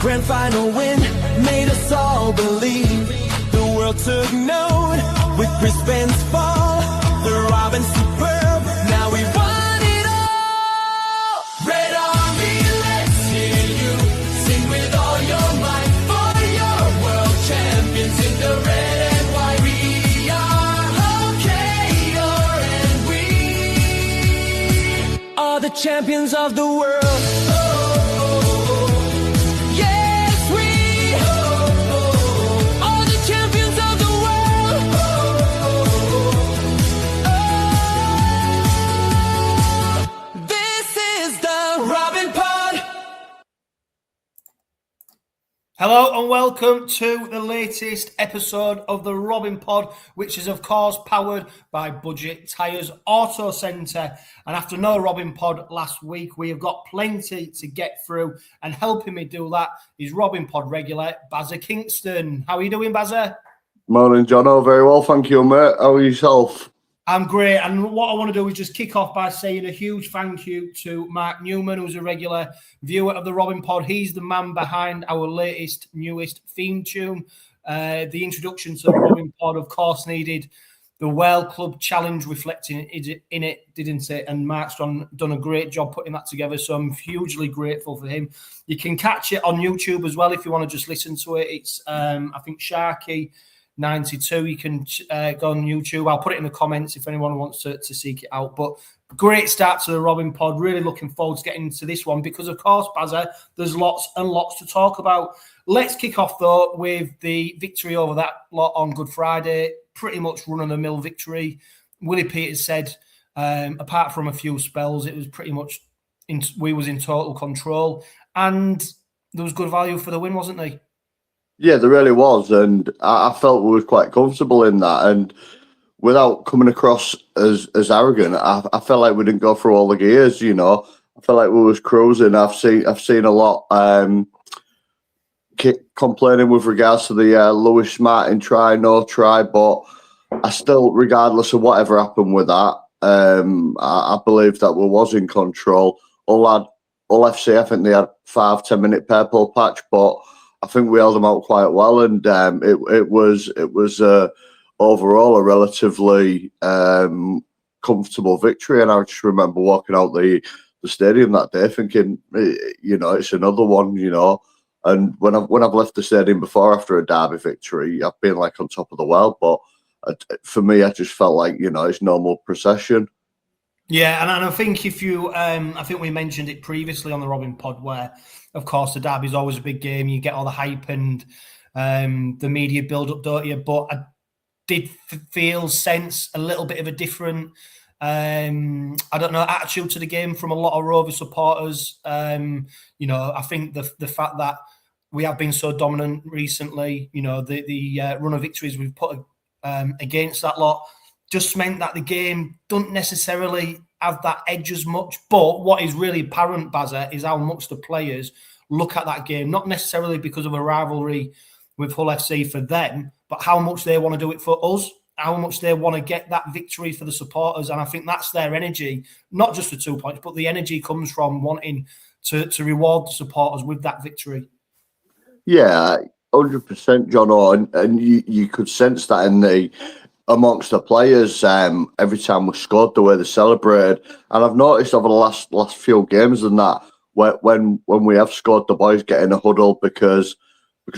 Grand final win made us all believe. The world took note with Brisbane's fall. The Robins superb, now we won it all. Red Army, let's hear you sing with all your might. For your world champions in the red and white. We are okay, and we are the champions of the world. Hello and welcome to the latest episode of the Robin Pod, which is of course powered by Budget Tyres Auto Centre. And after no Robin Pod last week, we have got plenty to get through, and helping me do that is Robin Pod regular Bazza Kingston. How are you doing, Bazza? Morning, Jono. Very well, thank you, mate. How are yourself? I'm great, and what I want to do is just kick off by saying a huge thank you to Mark Newman, who's a regular viewer of the Robin Pod. He's the man behind our latest, newest theme tune. The introduction to the Robin Pod, of course, needed the Well Club Challenge reflecting in it, didn't it? And Mark's done a great job putting that together, so I'm hugely grateful for him. You can catch it on YouTube as well if you want to just listen to it. It's, I think, Sharky 92. You can go on YouTube. I'll put it in the comments if anyone wants to seek it out. But great start to the Robin Pod. Really looking forward to getting into this one because, of course, Bazza, there's lots and lots to talk about. Let's kick off, though, with the victory over that lot on Good Friday. Pretty much run-of-the-mill victory. Willie Peters said, apart from a few spells, it was pretty much we was in total control. And there was good value for the win, wasn't there? Yeah, there really was, and I felt we were quite comfortable in that. And without coming across as arrogant, I felt like we didn't go through all the gears. You know, I felt like we was cruising. I've seen a lot complaining with regards to the Lewis Martin try, no try, but I still, regardless of whatever happened with that, I believe that we was in control. All FC, I think they had 5-10 minute purple patch, but I think we held them out quite well, and it was overall a relatively comfortable victory. And I just remember walking out the stadium that day thinking, you know, it's another one, you know. And when I've left the stadium before after a derby victory, I've been like on top of the world. But for me, I just felt like, you know, it's normal procession. Yeah, and I think if you, I think we mentioned it previously on the Robin Pod, where, of course, the derby is always a big game. You get all the hype and the media build-up, don't you? But I did sense a little bit of a different, I don't know, attitude to the game from a lot of Rover supporters. You know, I think the fact that we have been so dominant recently, you know, the run of victories we've put against that lot, just meant that the game doesn't necessarily have that edge as much. But what is really apparent, Bazza, is how much the players look at that game, not necessarily because of a rivalry with Hull FC for them, but how much they want to do it for us, how much they want to get that victory for the supporters. And I think that's their energy, not just the 2 points, but the energy comes from wanting to reward the supporters with that victory. Yeah, 100%, John. And you could sense that amongst the players, every time we scored, the way they celebrated. And I've noticed over the last few games and that when we have scored, the boys get in a huddle because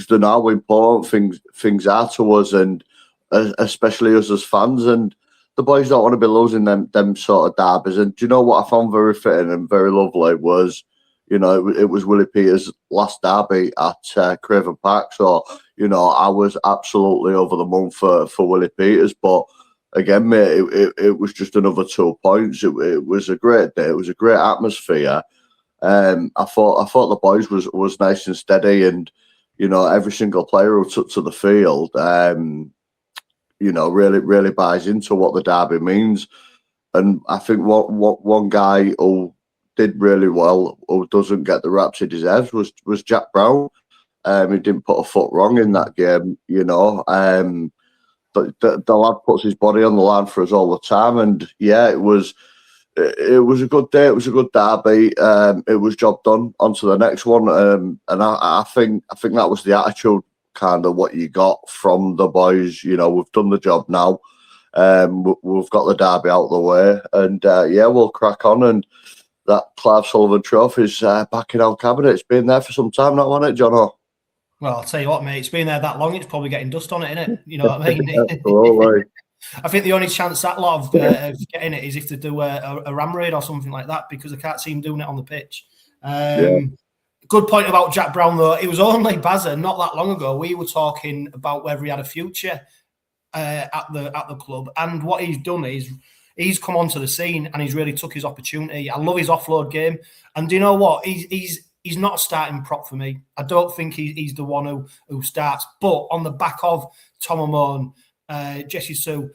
they know how important things are to us, and especially us as fans. And the boys don't want to be losing them sort of derbies. And do you know what I found very fitting and very lovely was, you know, it was Willie Peters' last derby at Craven Park. So, you know, I was absolutely over the moon for Willie Peters. But again, mate, it was just another 2 points. It was a great day. It was a great atmosphere. I thought the boys was nice and steady, and you know, every single player who took to the field, you know, really buys into what the derby means. And I think what one guy who did really well, who doesn't get the raps he deserves, was Jack Brown. He didn't put a foot wrong in that game, you know. But the lad puts his body on the line for us all the time, and yeah, it was it was a good day. It was a good derby. It was job done. On to the next one. And I think that was the attitude, kind of what you got from the boys. You know, we've done the job now. We've got the derby out of the way, and yeah, we'll crack on. And that Clive Sullivan Trophy is back in our cabinet. It's been there for some time now, hasn't it, John? Well, I'll tell you what, mate, it's been there that long, it's probably getting dust on it, isn't it? You know what I mean? Absolutely. I think the only chance that lot of getting it is if they do a ram raid or something like that, because I can't see him doing it on the pitch. Good point about Jack Brown, though. It was only Bazza not that long ago. We were talking about whether he had a future at the club, and what he's done is he's come onto the scene and he's really took his opportunity. I love his offload game, and do you know what? He's not a starting prop for me. I don't think he's the one who starts. But on the back of Tom Amon, Jesse Sue,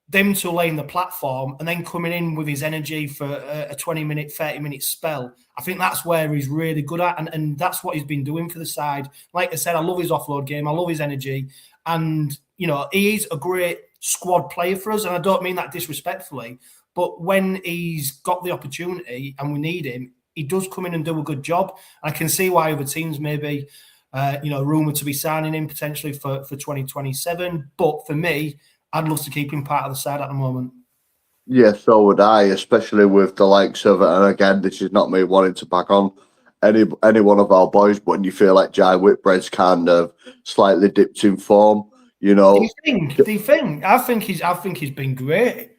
them two laying the platform and then coming in with his energy for a 20-minute, 30-minute spell, I think that's where he's really good at. And that's what he's been doing for the side. Like I said, I love his offload game. I love his energy. And, you know, he is a great squad player for us. And I don't mean that disrespectfully. But when he's got the opportunity and we need him, he does come in and do a good job. I can see why other teams maybe, rumoured to be signing him potentially for 2027. But for me, I'd love to keep him part of the side at the moment. Yeah, so would I, especially with the likes of, and again, this is not me wanting to back on any one of our boys, but when you feel like Jai Whitbread's kind of slightly dipped in form, you know. Do you think? I think he's been great.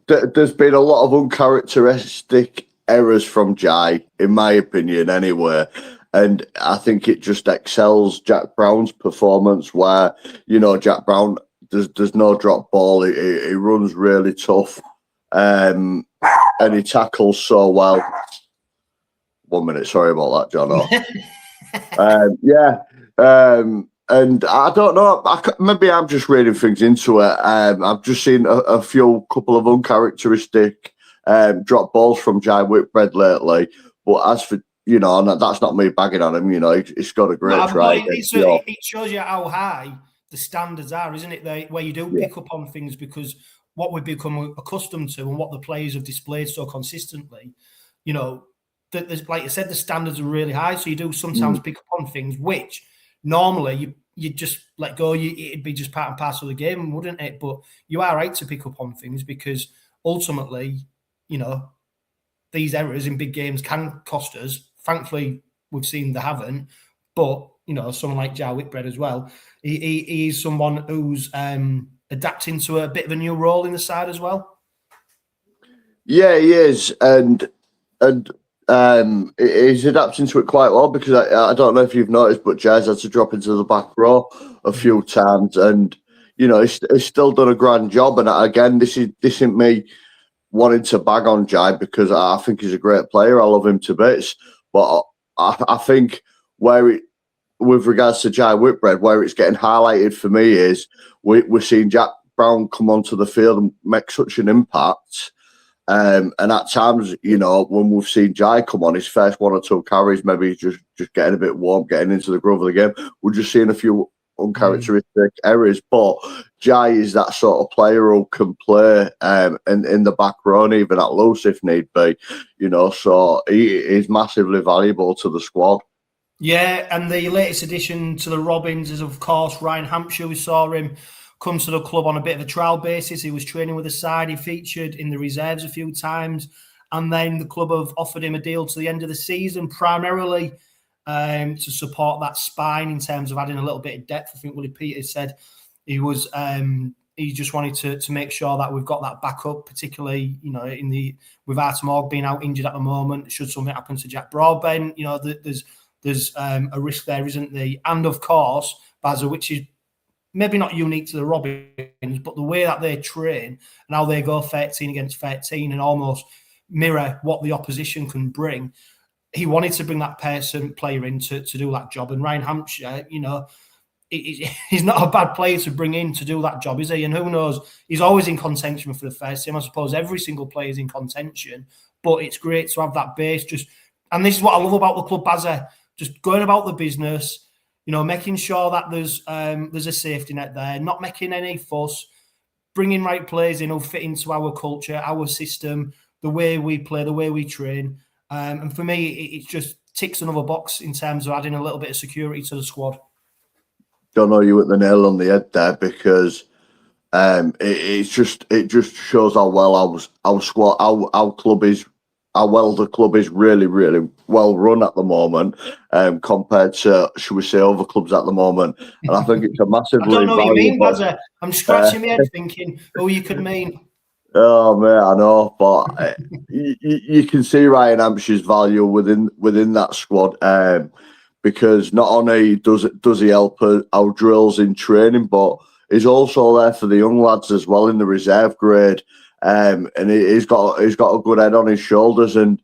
There's been a lot of uncharacteristic errors from Jai, in my opinion, anyway. And I think it just excels Jack Brown's performance, where, you know, Jack Brown, there's no drop ball. He runs really tough, and he tackles so well. 1 minute, sorry about that, John. And I don't know. Maybe I'm just reading things into it. I've just seen a couple of uncharacteristic drop balls from Jai Whitbread lately. But as for, you know, and that's not me bagging on him. You know, he's got a great try. It shows you how high the standards are, isn't it? Where you do pick up on things, because what we've become accustomed to and what the players have displayed so consistently, you know, like I said, the standards are really high. So you do sometimes pick up on things which normally you just let go. It'd be just part and parcel of the game, wouldn't it? But you are right to pick up on things, because ultimately, you know, these errors in big games can cost us. Thankfully, we've seen they haven't. But, you know, someone like Jai Whitbread as well, he is someone who's adapting to a bit of a new role in the side as well. Yeah, he is. And he's adapting to it quite well, because I don't know if you've noticed, but Jai's had to drop into the back row a few times. And, you know, he's still done a grand job. And again, this isn't me wanting to bag on Jai, because I think he's a great player. I love him to bits. But I think with regards to Jai Whitbread, where it's getting highlighted for me is we're seeing Jack Brown come onto the field and make such an impact. And at times, you know, when we've seen Jai come on, his first one or two carries, maybe he's just getting a bit warm, getting into the groove of the game. We're just seeing a few uncharacteristic errors, but Jai is that sort of player who can play in the back row and even at loose if need be, you know, so he is massively valuable to the squad. Yeah, and the latest addition to the Robins is, of course, Ryan Hampshire. We saw him come to the club on a bit of a trial basis. He was training with the side. He featured in the reserves a few times. And then the club have offered him a deal to the end of the season, primarily to support that spine in terms of adding a little bit of depth. I think Willie Peters said he was he just wanted to make sure that we've got that backup, particularly, you know, with Artem Org being out injured at the moment. Should something happen to Jack Broadbent, you know, there's a risk there, isn't there? And of course, Bazza, which is maybe not unique to the Robins, but the way that they train and how they go 13 against 13 and almost mirror what the opposition can bring. He wanted to bring that player in to do that job. And Ryan Hampshire, you know, he's not a bad player to bring in to do that job, is he? And who knows? He's always in contention for the first team. I suppose every single player is in contention, but it's great to have that base. And this is what I love about the club, Bazza, just going about the business, you know, making sure that there's a safety net there, not making any fuss, bringing right players in who fit into our culture, our system, the way we play, the way we train. And for me, it just ticks another box in terms of adding a little bit of security to the squad. Don't know, you hit the nail on the head there, because it just shows how well our squad, our club is, how well the club is really, really well run at the moment, compared to, should we say, other clubs at the moment. And I think it's a massively I don't know what you mean, valuable. Bazza. I'm scratching my head thinking, oh, you could mean. Oh mate, I know, but you can see Ryan Hampshire's value within that squad, because not only does he help our drills in training, but he's also there for the young lads as well in the reserve grade, and he's got a good head on his shoulders, and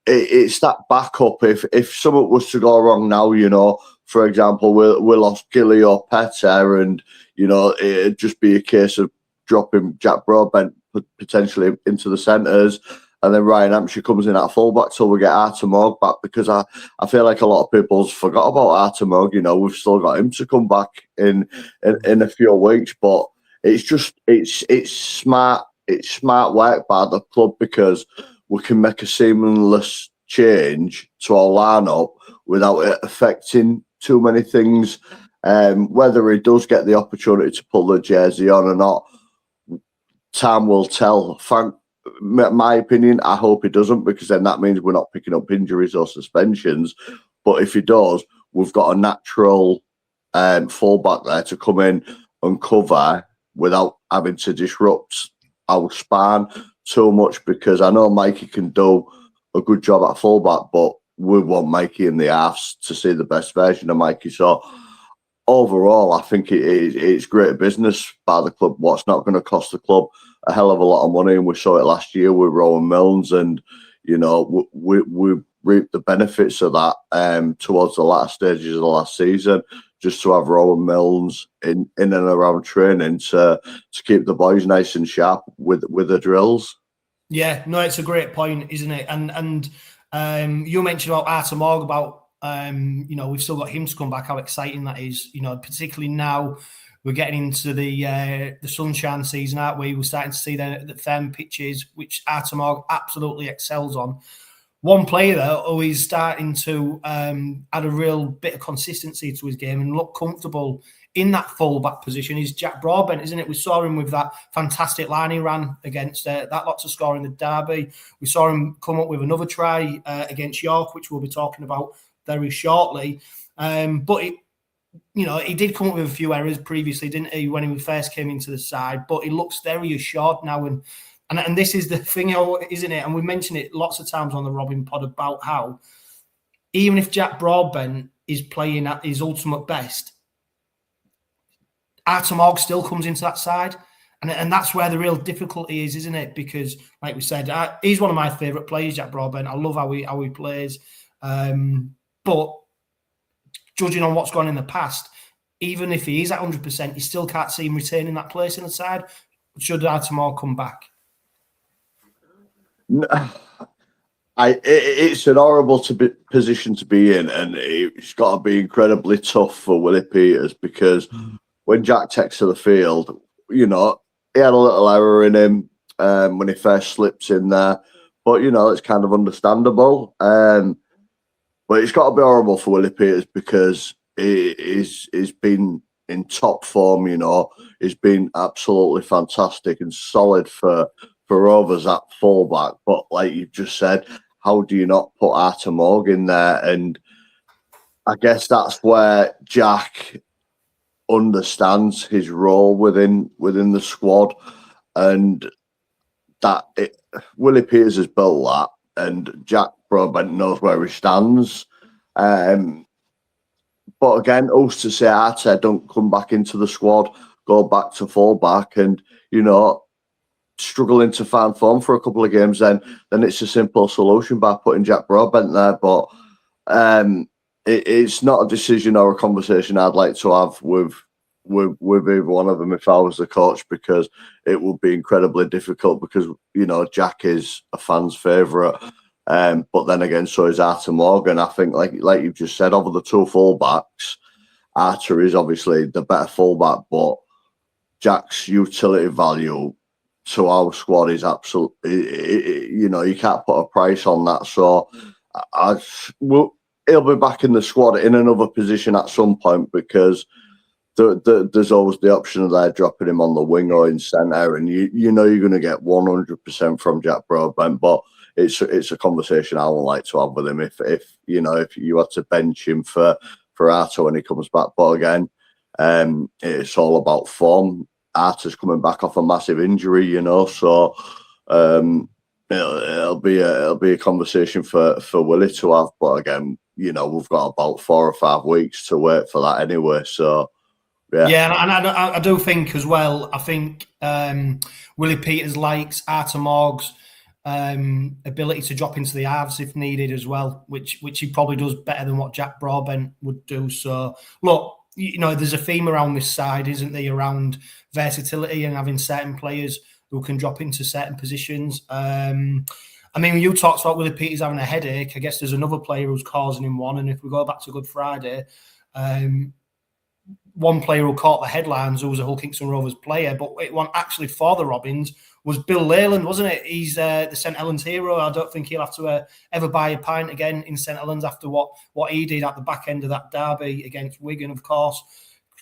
it's that backup if something was to go wrong now, you know. For example, we lost Gilly or Petter, and you know, it'd just be a case of dropping Jack Broadbent potentially into the centres, and then Ryan Hampshire comes in at fullback till we get Artur Morg back, because I feel like a lot of people's forgot about Artur Morg. You know, we've still got him to come back in a few weeks, but it's smart work by the club, because we can make a seamless change to our lineup without it affecting too many things. Whether he does get the opportunity to pull the jersey on or not, time will tell. My opinion, I hope he doesn't, because then that means we're not picking up injuries or suspensions. But if he does, we've got a natural fullback there to come in and cover without having to disrupt our span too much, because I know Mikey can do a good job at fullback, but we want Mikey in the halves to see the best version of Mikey. So overall, I think it's great business by the club. What's not going to cost the club a hell of a lot of money, and we saw it last year with Rowan Milnes, and you know, we reaped the benefits of that towards the latter stages of the last season, just to have Rowan Milnes in and around training to keep the boys nice and sharp with the drills. Yeah, no, it's a great point, isn't it? And you mentioned about Artur Morg, about you know, we've still got him to come back. How exciting that is, you know, particularly now we're getting into the sunshine season, aren't we? We're starting to see the firm pitches, which Artur Morg absolutely excels on. One player though, who is starting to add a real bit of consistency to his game and look comfortable in that full-back position is Jack Broadbent, isn't it? We saw him with that fantastic line he ran against that lot to score in the derby. We saw him come up with another try against York, which we'll be talking about very shortly. But you know, he did come up with a few errors previously, didn't he, when he first came into the side? But he looks very assured now, and this is the thing, isn't it? And we mentioned it lots of times on the Robin Pod about how even if Jack Broadbent is playing at his ultimate best, Artur Morg still comes into that side. And that's where the real difficulty is, isn't it? Because, like we said, he's one of my favourite players, Jack Broadbent. I love how he plays. But judging on what's gone in the past, even if he is at 100%, you still can't see him retaining that place in the side. Should Artur Morg come back? It's an horrible position to be in, and it's got to be incredibly tough for Willie Peters, because when Jack takes to the field, you know, he had a little error in him when he first slips in there, but you know, it's kind of understandable. But it's got to be horrible for Willie Peters, because he's been in top form. You know, he's been absolutely fantastic and solid for Rovers at fullback. But like you've just said, how do you not put Artur Morg in there? And I guess that's where Jack understands his role within the squad, and that Willie Peters has built that, and Jack Broadbent knows where he stands. But again, who's to say Artur don't come back into the squad, go back to fullback, and you know, struggling to find form for a couple of games, then it's a simple solution by putting Jack Broadbent there. But it's not a decision or a conversation I'd like to have with either one of them if I was the coach, because it would be incredibly difficult, because you know, Jack is a fan's favourite, but then again, so is Artur Morg. I think like you've just said, over the two fullbacks, Artur is obviously the better fullback, but Jack's utility value to our squad is absolutely, you know, you can't put a price on that. So he'll be back in the squad in another position at some point, because there's always the option of there dropping him on the wing or in centre, and you know you're going to get 100% from Jack Broadbent, but it's a conversation I would like to have with him if you know, if you had to bench him for Arto when he comes back. But again, it's all about form. Arta's coming back off a massive injury, you know, so it'll be a conversation for Willie to have. But again, you know, we've got about 4 or 5 weeks to wait for that anyway. So yeah, and I do think as well. I think Willie Peters likes Arta Morg's ability to drop into the halves if needed as well, which he probably does better than what Jack Broadbent would do. So look, you know, there's a theme around this side, isn't there, around versatility and having certain players who can drop into certain positions. I mean, when you talked about Willie Peters having a headache, I guess there's another player who's causing him one. And if we go back to Good Friday, one player who caught the headlines, who was a Hull Kingston Rovers player, but it wasn't actually for the Robins, was Bill Leyland, wasn't it? He's the St Helens hero. I don't think he'll have to ever buy a pint again in St Helens after what he did at the back end of that derby against Wigan, of course.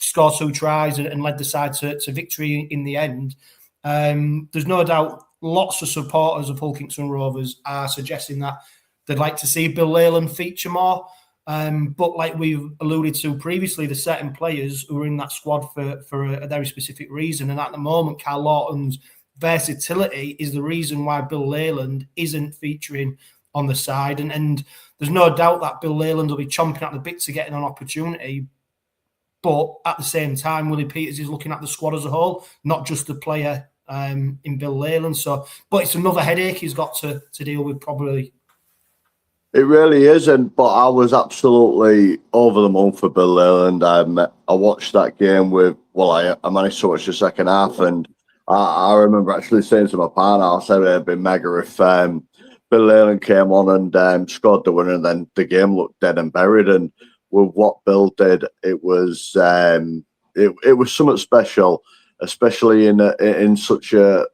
Scored 2 tries and led the side to victory in the end. There's no doubt lots of supporters of Hull Kingston Rovers are suggesting that they'd like to see Bill Leyland feature more. But like we've alluded to previously, there's certain players who are in that squad for a very specific reason. And at the moment, Carl Lawton's versatility is the reason why Bill Leyland isn't featuring on the side. And there's no doubt that Bill Leyland will be chomping at the bit to get an opportunity. But at the same time, Willie Peters is looking at the squad as a whole, not just the player in Bill Leyland. So, but it's another headache he's got to deal with probably. It really is, but I was absolutely over the moon for Bill Leyland. I watched that game I managed to watch the second half, and I remember actually saying to my partner, I said it'd be mega if Bill Leyland came on and scored the winner, and then the game looked dead and buried. And with what Bill did, it was something special, especially in such a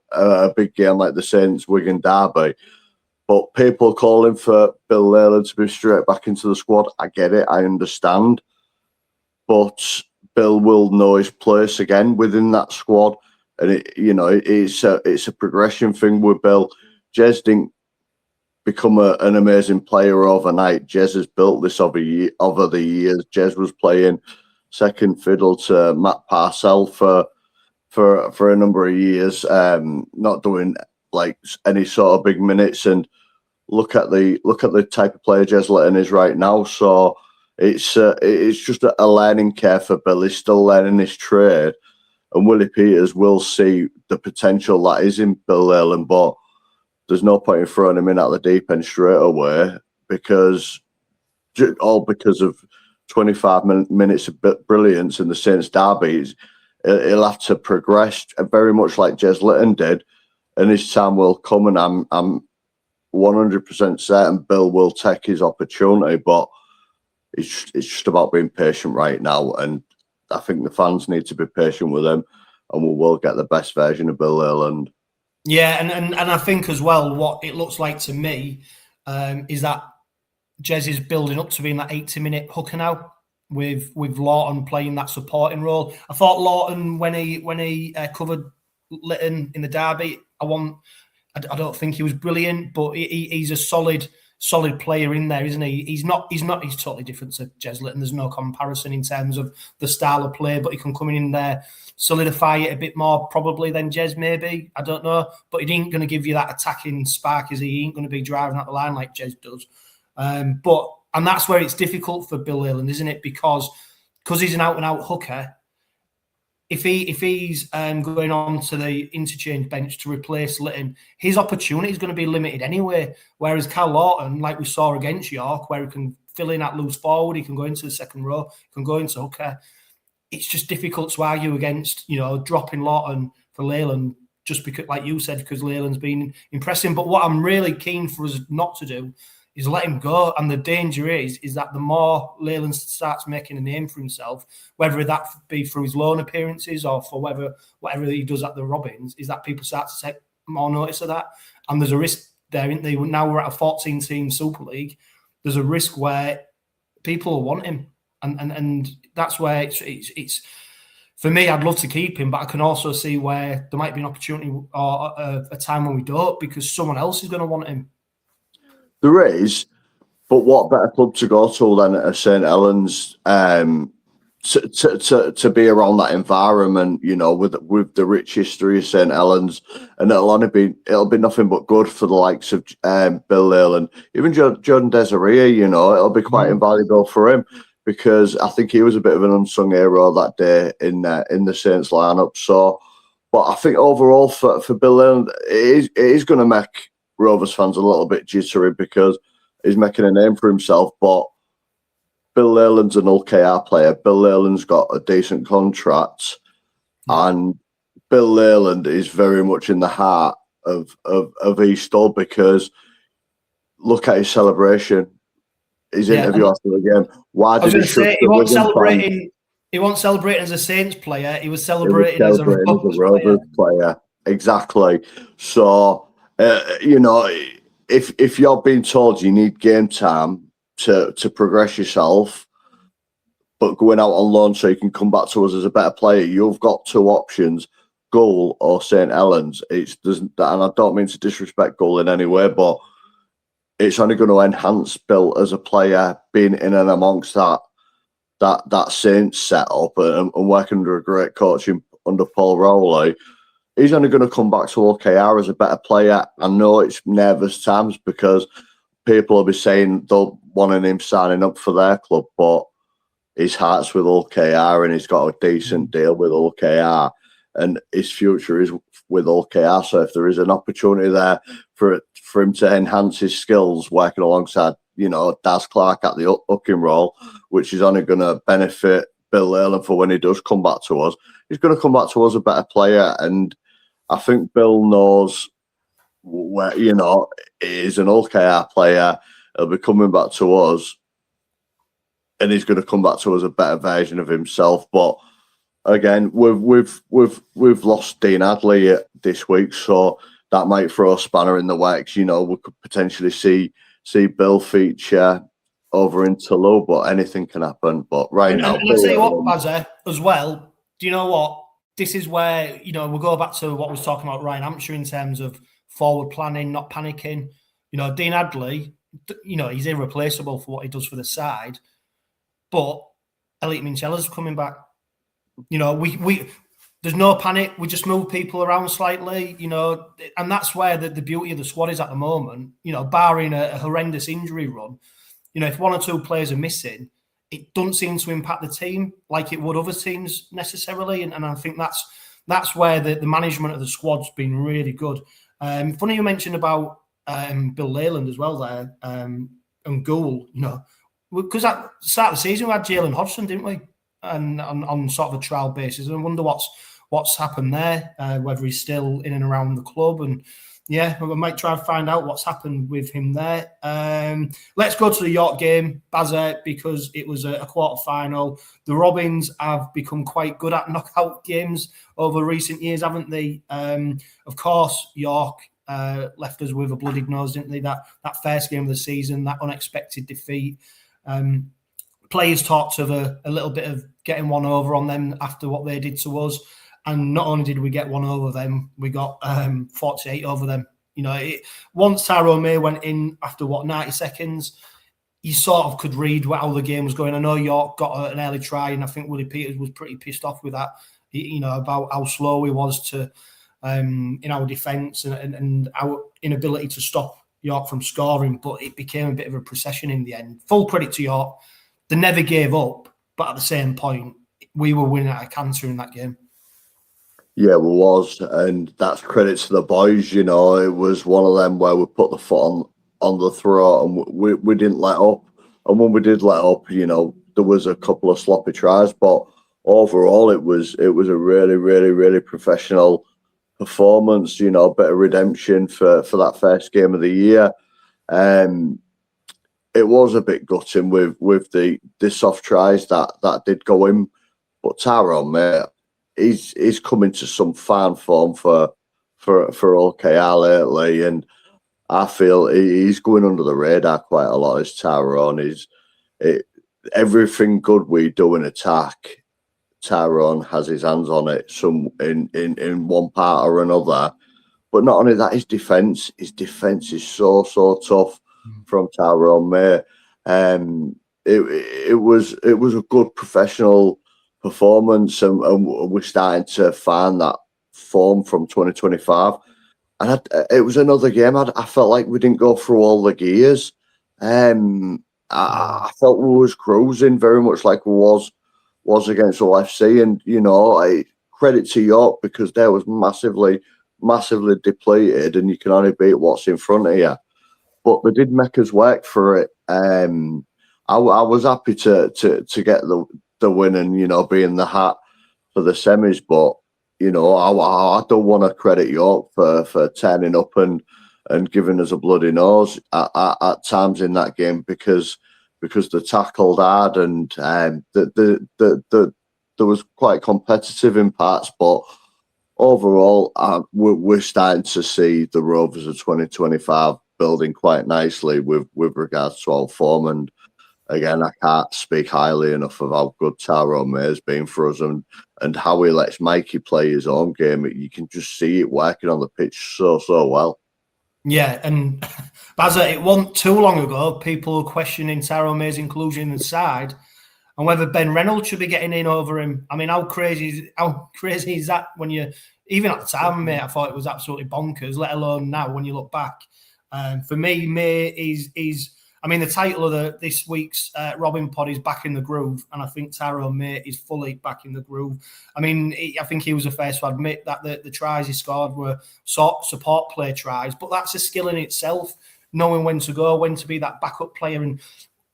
big game like the Saints Wigan derby. But people calling for Bill Leyland to be straight back into the squad, I get it, I understand. But Bill will know his place again within that squad. And it's a progression thing with Bill. Jez didn't become an amazing player overnight. Jez has built this over the years. Jez was playing second fiddle to Matt Parcell for a number of years, not doing like any sort of big minutes. And look at the type of player Jez Litton is right now. So it's just a learning curve for Bill. He's still learning his trade. And Willie Peters will see the potential that is in Bill Leyland, but there's no point in throwing him in at the deep end straight away because of 25 minutes of brilliance in the Saints derby. He'll have to progress very much like Jez Litton did, and his time will come. And I'm 100% certain Bill will take his opportunity, but it's just about being patient right now. And I think the fans need to be patient with him, and we will get the best version of Bill Leyland. Yeah, and I think as well, what it looks like to me is that Jez is building up to being that 80-minute hooker now, with Lawton playing that supporting role. I thought Lawton, when he covered Litton in the derby, I don't think he was brilliant, but he's a solid player in there, isn't he? He's totally different to Jez Litton. There's no comparison in terms of the style of play, but he can come in there, solidify it a bit more probably than Jez maybe. I don't know. But he ain't going to give you that attacking spark, is he? He ain't going to be driving out the line like Jez does. And that's where it's difficult for Bill Leyland, isn't it? Because he's an out-and-out hooker. If he's going on to the interchange bench to replace Litton, his opportunity is going to be limited anyway. Whereas Cal Lawton, like we saw against York, where he can fill in at loose forward, he can go into the second row, he can go into hooker. It's just difficult to argue against, dropping Lawton for Leyland just because, like you said, because Leyland's been impressive. But what I'm really keen for us not to do is let him go. And the danger is that the more Leyland starts making a name for himself, whether that be through his loan appearances or for whatever he does at the Robins, is that people start to take more notice of that. And there's a risk there, isn't there? Now we're at a 14-team Super League. There's a risk where people will want him. And that's where it's for me, I'd love to keep him, but I can also see where there might be an opportunity or a time when we don't, because someone else is going to want him. There is, but what better club to go to than at St. Helens to be around that environment, you know, with the rich history of St. Helens, and it'll be nothing but good for the likes of Bill Leyland, even Jordan Desiree. You know, it'll be quite invaluable for him, because I think he was a bit of an unsung hero that day in the Saints lineup. So, but I think overall for Bill Leyland, it is going to make Rovers fans a little bit jittery, because he's making a name for himself. But Bill Leyland's an OKR player. Bill Leyland's got a decent contract, and Bill Leyland is very much in the heart of East Hull, because look at his celebration. His interview after the game. Why did he say he wasn't celebrating? He wasn't celebrating as a Saints player. He was celebrating as a Rovers player. Exactly. So you know, if you're being told you need game time to progress yourself, but going out on loan so you can come back to us as a better player, you've got two options: Gull or St. Helens. And I don't mean to disrespect Gull in any way, but it's only going to enhance Bill as a player, being in and amongst that Saints setup and working under a great coach under Paul Rowley. He's only going to come back to OKR as a better player. I know it's nervous times, because people will be saying they'll want him signing up for their club, but his heart's with OKR and he's got a decent deal with OKR, and his future is with OKR. So if there is an opportunity there for him to enhance his skills working alongside, you know, Daz Clark at the hooking role, which is only going to benefit Bill Leyland for when he does come back to us, he's going to come back to us a better player. And I think Bill knows where, you know, he's an OKR player. He'll be coming back to us, and he's going to come back to us a better version of himself. But again, we've lost Dean Adley this week, so that might throw a spanner in the works. You know, we could potentially see Bill feature over in Toulouse, but anything can happen. But now, let's say what, Bazza, as well. Do you know what? This is where, you know, we'll go back to what we was talking about Ryan Hampshire in terms of forward planning, not panicking. You know, Dean Adley, you know, he's irreplaceable for what he does for the side, but Elliot Minchella's coming back. You know, we there's no panic. We just move people around slightly, you know, and that's where the beauty of the squad is at the moment. You know, barring a horrendous injury run, you know, if one or two players are missing, it doesn't seem to impact the team like it would other teams necessarily. And I think that's where the management of the squad's been really good. Funny you mentioned about Bill Leyland as well there, and Gould, you know, because at the start of the season we had Jalen Hodgson, didn't we? And on sort of a trial basis. And I wonder what's happened there, whether he's still in and around the club. And yeah, we might try and find out what's happened with him there. Let's go to the York game, Bazza, because it was a quarter final. The Robins have become quite good at knockout games over recent years, haven't they? Of course, York left us with a bloodied nose, didn't they? That first game of the season, that unexpected defeat. Players talked of a little bit of getting one over on them after what they did to us. And not only did we get one over them, we got 48 over them. You know, once Tyrone May went in after, 90 seconds, you sort of could read how the game was going. I know York got an early try, and I think Willie Peters was pretty pissed off with that, you know, about how slow he was in our defence and our inability to stop York from scoring. But it became a bit of a procession in the end. Full credit to York. They never gave up, but at the same point, we were winning at a canter in that game. Yeah, we was, and that's credit to the boys. You know, it was one of them where we put the foot on the throat, and we didn't let up. And when we did let up, you know, there was a couple of sloppy tries, but overall, it was a really, really, really professional performance. You know, a bit of redemption for that first game of the year. it was a bit gutting with the soft tries that did go in. But Tyrone, mate, he's coming to some fine form for OKR lately, and I feel he's going under the radar quite a lot. As Tyrone everything good we do in attack, Tyrone has his hands on it, some in one part or another. But not only that, his defense is so tough from Tyrone May. It was a good professional performance, and we're starting to find that form from 2025. And it was another game. I felt like we didn't go through all the gears. I felt we was cruising very much like we was against OFC, and I credit to York because they was massively depleted, and you can only beat what's in front of you. But they did make us work for it. I was happy to get the win and be in the hat for the semis, but I don't want to credit York for turning up and giving us a bloody nose at times in that game because they tackled hard and there was quite competitive in parts, but overall we're starting to see the Rovers of 2025 building quite nicely with regards to our form. And again, I can't speak highly enough of how good Tyrone May has been for us and how he lets Mikey play his own game. You can just see it working on the pitch so well. Yeah, and Bazza, it wasn't too long ago people were questioning Tyrone May's inclusion in the side and whether Ben Reynolds should be getting in over him. I mean, how crazy is that when you, even at the time, mate, I thought it was absolutely bonkers, let alone now when you look back. For me, May is I mean, the title of this week's Robin Pod is Back in the Groove, and I think Tyrone May is fully back in the groove. I mean, I think he was the first to admit that the tries he scored were support play tries, but that's a skill in itself, knowing when to go, when to be that backup player. And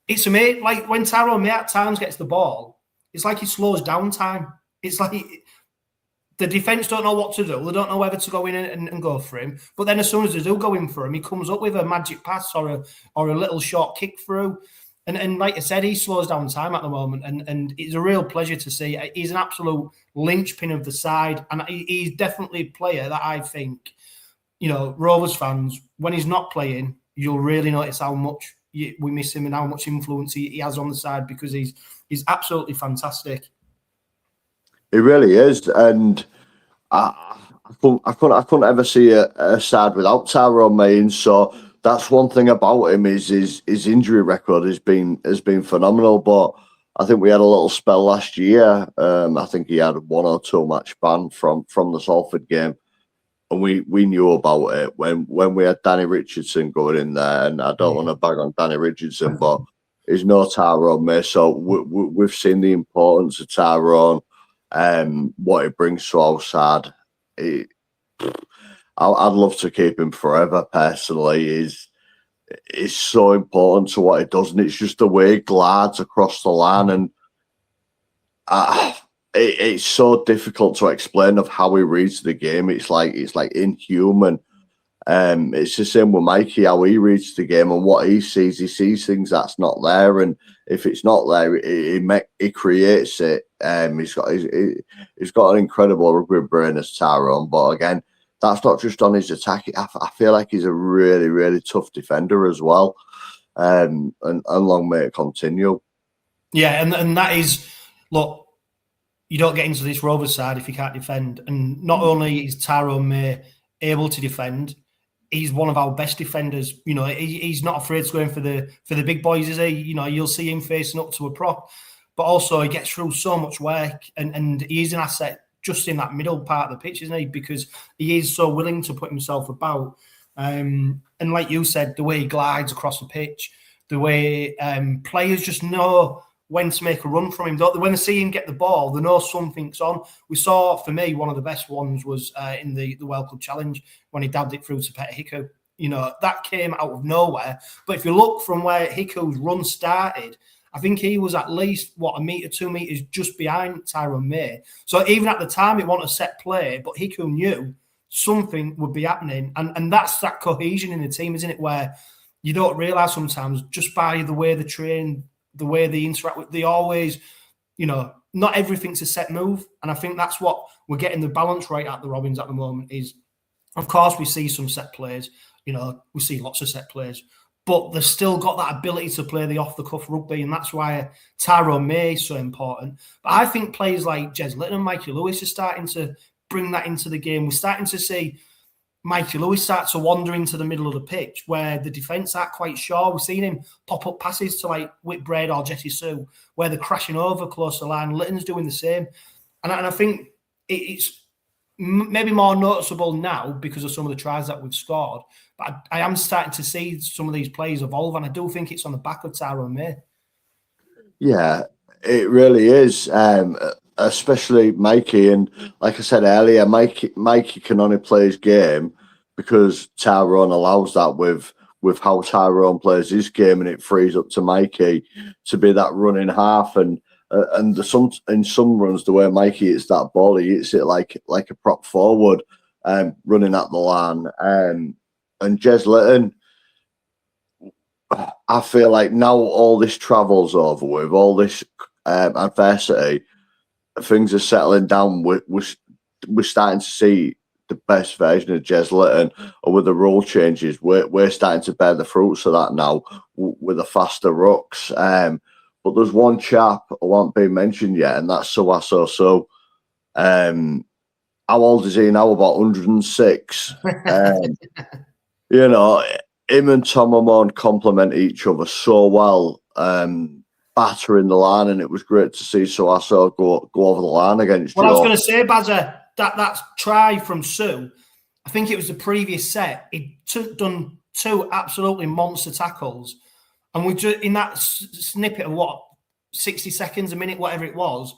it's amazing, like when Tyrone May at times gets the ball, it's like he slows down time. It's like the defence don't know what to do. They don't know whether to go in and go for him. But then as soon as they do go in for him, he comes up with a magic pass or a little short kick through. And like I said, he slows down time at the moment. And it's a real pleasure to see. He's an absolute linchpin of the side. And he's definitely a player that I think, Rovers fans, when he's not playing, you'll really notice how much we miss him and how much influence he has on the side because he's absolutely fantastic. It really is, and I couldn't ever see a side without Tyrone May. So that's one thing about him is his injury record has been phenomenal. But I think we had a little spell last year. I think he had 1 or 2 match ban from the Salford game, and we knew about it when we had Danny Richardson going in there. And I don't want to bag on Danny Richardson, but he's no Tyrone May. So we've seen the importance of Tyrone. What it brings to our side, I'd love to keep him forever. Personally, is so important to what it does, and it's just the way he glides across the line, and it's so difficult to explain of how he reads the game. It's like inhuman. It's the same with Mikey, how he reads the game and what he sees things that's not there, and if it's not there, he creates it. He's got an incredible rugby brain as Tyrone, but again, that's not just on his attack. I feel like he's a really, really tough defender as well, and long may it continue. Yeah, and that is, look, you don't get into this Rovers side if you can't defend, and not only is Tyrone May able to defend, he's one of our best defenders. He's not afraid to go in for the big boys, is he? You'll see him facing up to a prop, but also he gets through so much work, and he is an asset just in that middle part of the pitch, isn't he? Because he is so willing to put himself about. And like you said, the way he glides across the pitch, the way players just know when to make a run from him. When they see him get the ball, they know something's on. We saw, for me, one of the best ones was in the World Cup Challenge when he dabbed it through to Peta Hiku. That came out of nowhere. But if you look from where Hiku's run started, I think he was at least, 1 metre, 2 metres just behind Tyrone May. So even at the time, it wasn't a set play, but Hiku knew something would be happening. And that's that cohesion in the team, isn't it? Where you don't realise sometimes just by the way they train, the way they interact with, they always, not everything's a set move. And I think that's what we're getting the balance right at the Robins at the moment is, of course, we see some set plays, we see lots of set plays, but they've still got that ability to play the off-the-cuff rugby, and that's why Tyrone May is so important. But I think players like Jez Litton and Mikey Lewis are starting to bring that into the game. We're starting to see Mikey Lewis start to wander into the middle of the pitch where the defence aren't quite sure. We've seen him pop up passes to like Whitbread or Jesse Sue where they're crashing over close to the line. Litton's doing the same. And I think it's maybe more noticeable now because of some of the tries that we've scored. But I am starting to see some of these players evolve, and I do think it's on the back of Tyrone May. Yeah, it really is. Especially Mikey, and like I said earlier, Mikey can only play his game because Tyrone allows that with how Tyrone plays his game, and it frees up to Mikey to be that running half. And in some runs, the way Mikey hits that ball, he hits it like a prop forward, running at the line. And Jez Litton, I feel like now all this travel's over with, all this adversity, things are settling down. We're starting to see the best version of Jez Litton, and with the rule changes, we're starting to bear the fruits of that now with the faster rucks. But there's one chap I won't be mentioned yet, and that's Suaso. So, how old is he now? About 106. Him and Tom Amon complement each other so well. Battering the line, and it was great to see Suaso go over the line against Well, I was going to say, Bazza, that try from Sue, I think it was the previous set. He'd done two absolutely monster tackles, and we just in that snippet of 60 seconds, a minute, whatever it was,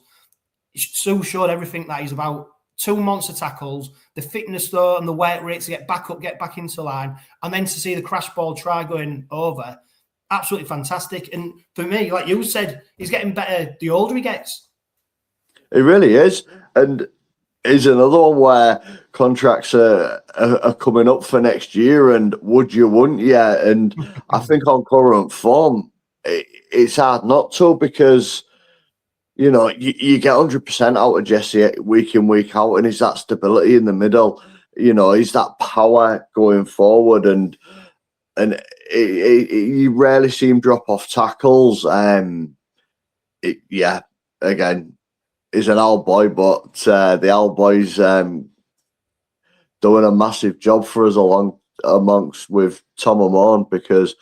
Sue showed everything that he's about. Two monster tackles, the fitness though, and the weight rate to get back up, get back into line, and then to see the crash ball try going over. Absolutely fantastic. And for me, like you said, he's getting better the older he gets. It really is. And is another one where contracts are coming up for next year, and would you, wouldn't you? And I think on current form, it's hard not to, because, you get 100% out of Jesse week in, week out, and is that stability in the middle, is that power going forward, and you rarely see him drop off tackles. Again, he's an old boy, but the old boy's doing a massive job for us amongst with Tom Amon, because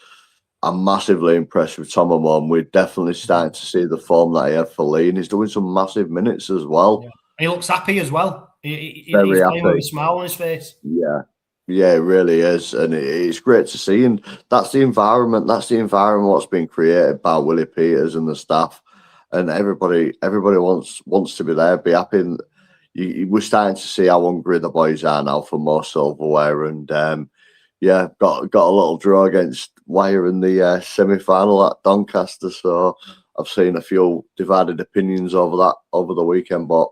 I'm massively impressed with Tom Amon. We're definitely starting to see the form that he had for Lee, and he's doing some massive minutes as well. Yeah. He looks happy as well. He's Very happy. playing with a smile on his face. Yeah, it really is, and it's great to see. And that's the environment. That's the environment what's been created by Willie Peters and the staff, and everybody wants to be there, be happy. And we're starting to see how hungry the boys are now for more silverware. And got a little draw against Wire in the semi-final at Doncaster. So I've seen a few divided opinions over that over the weekend, but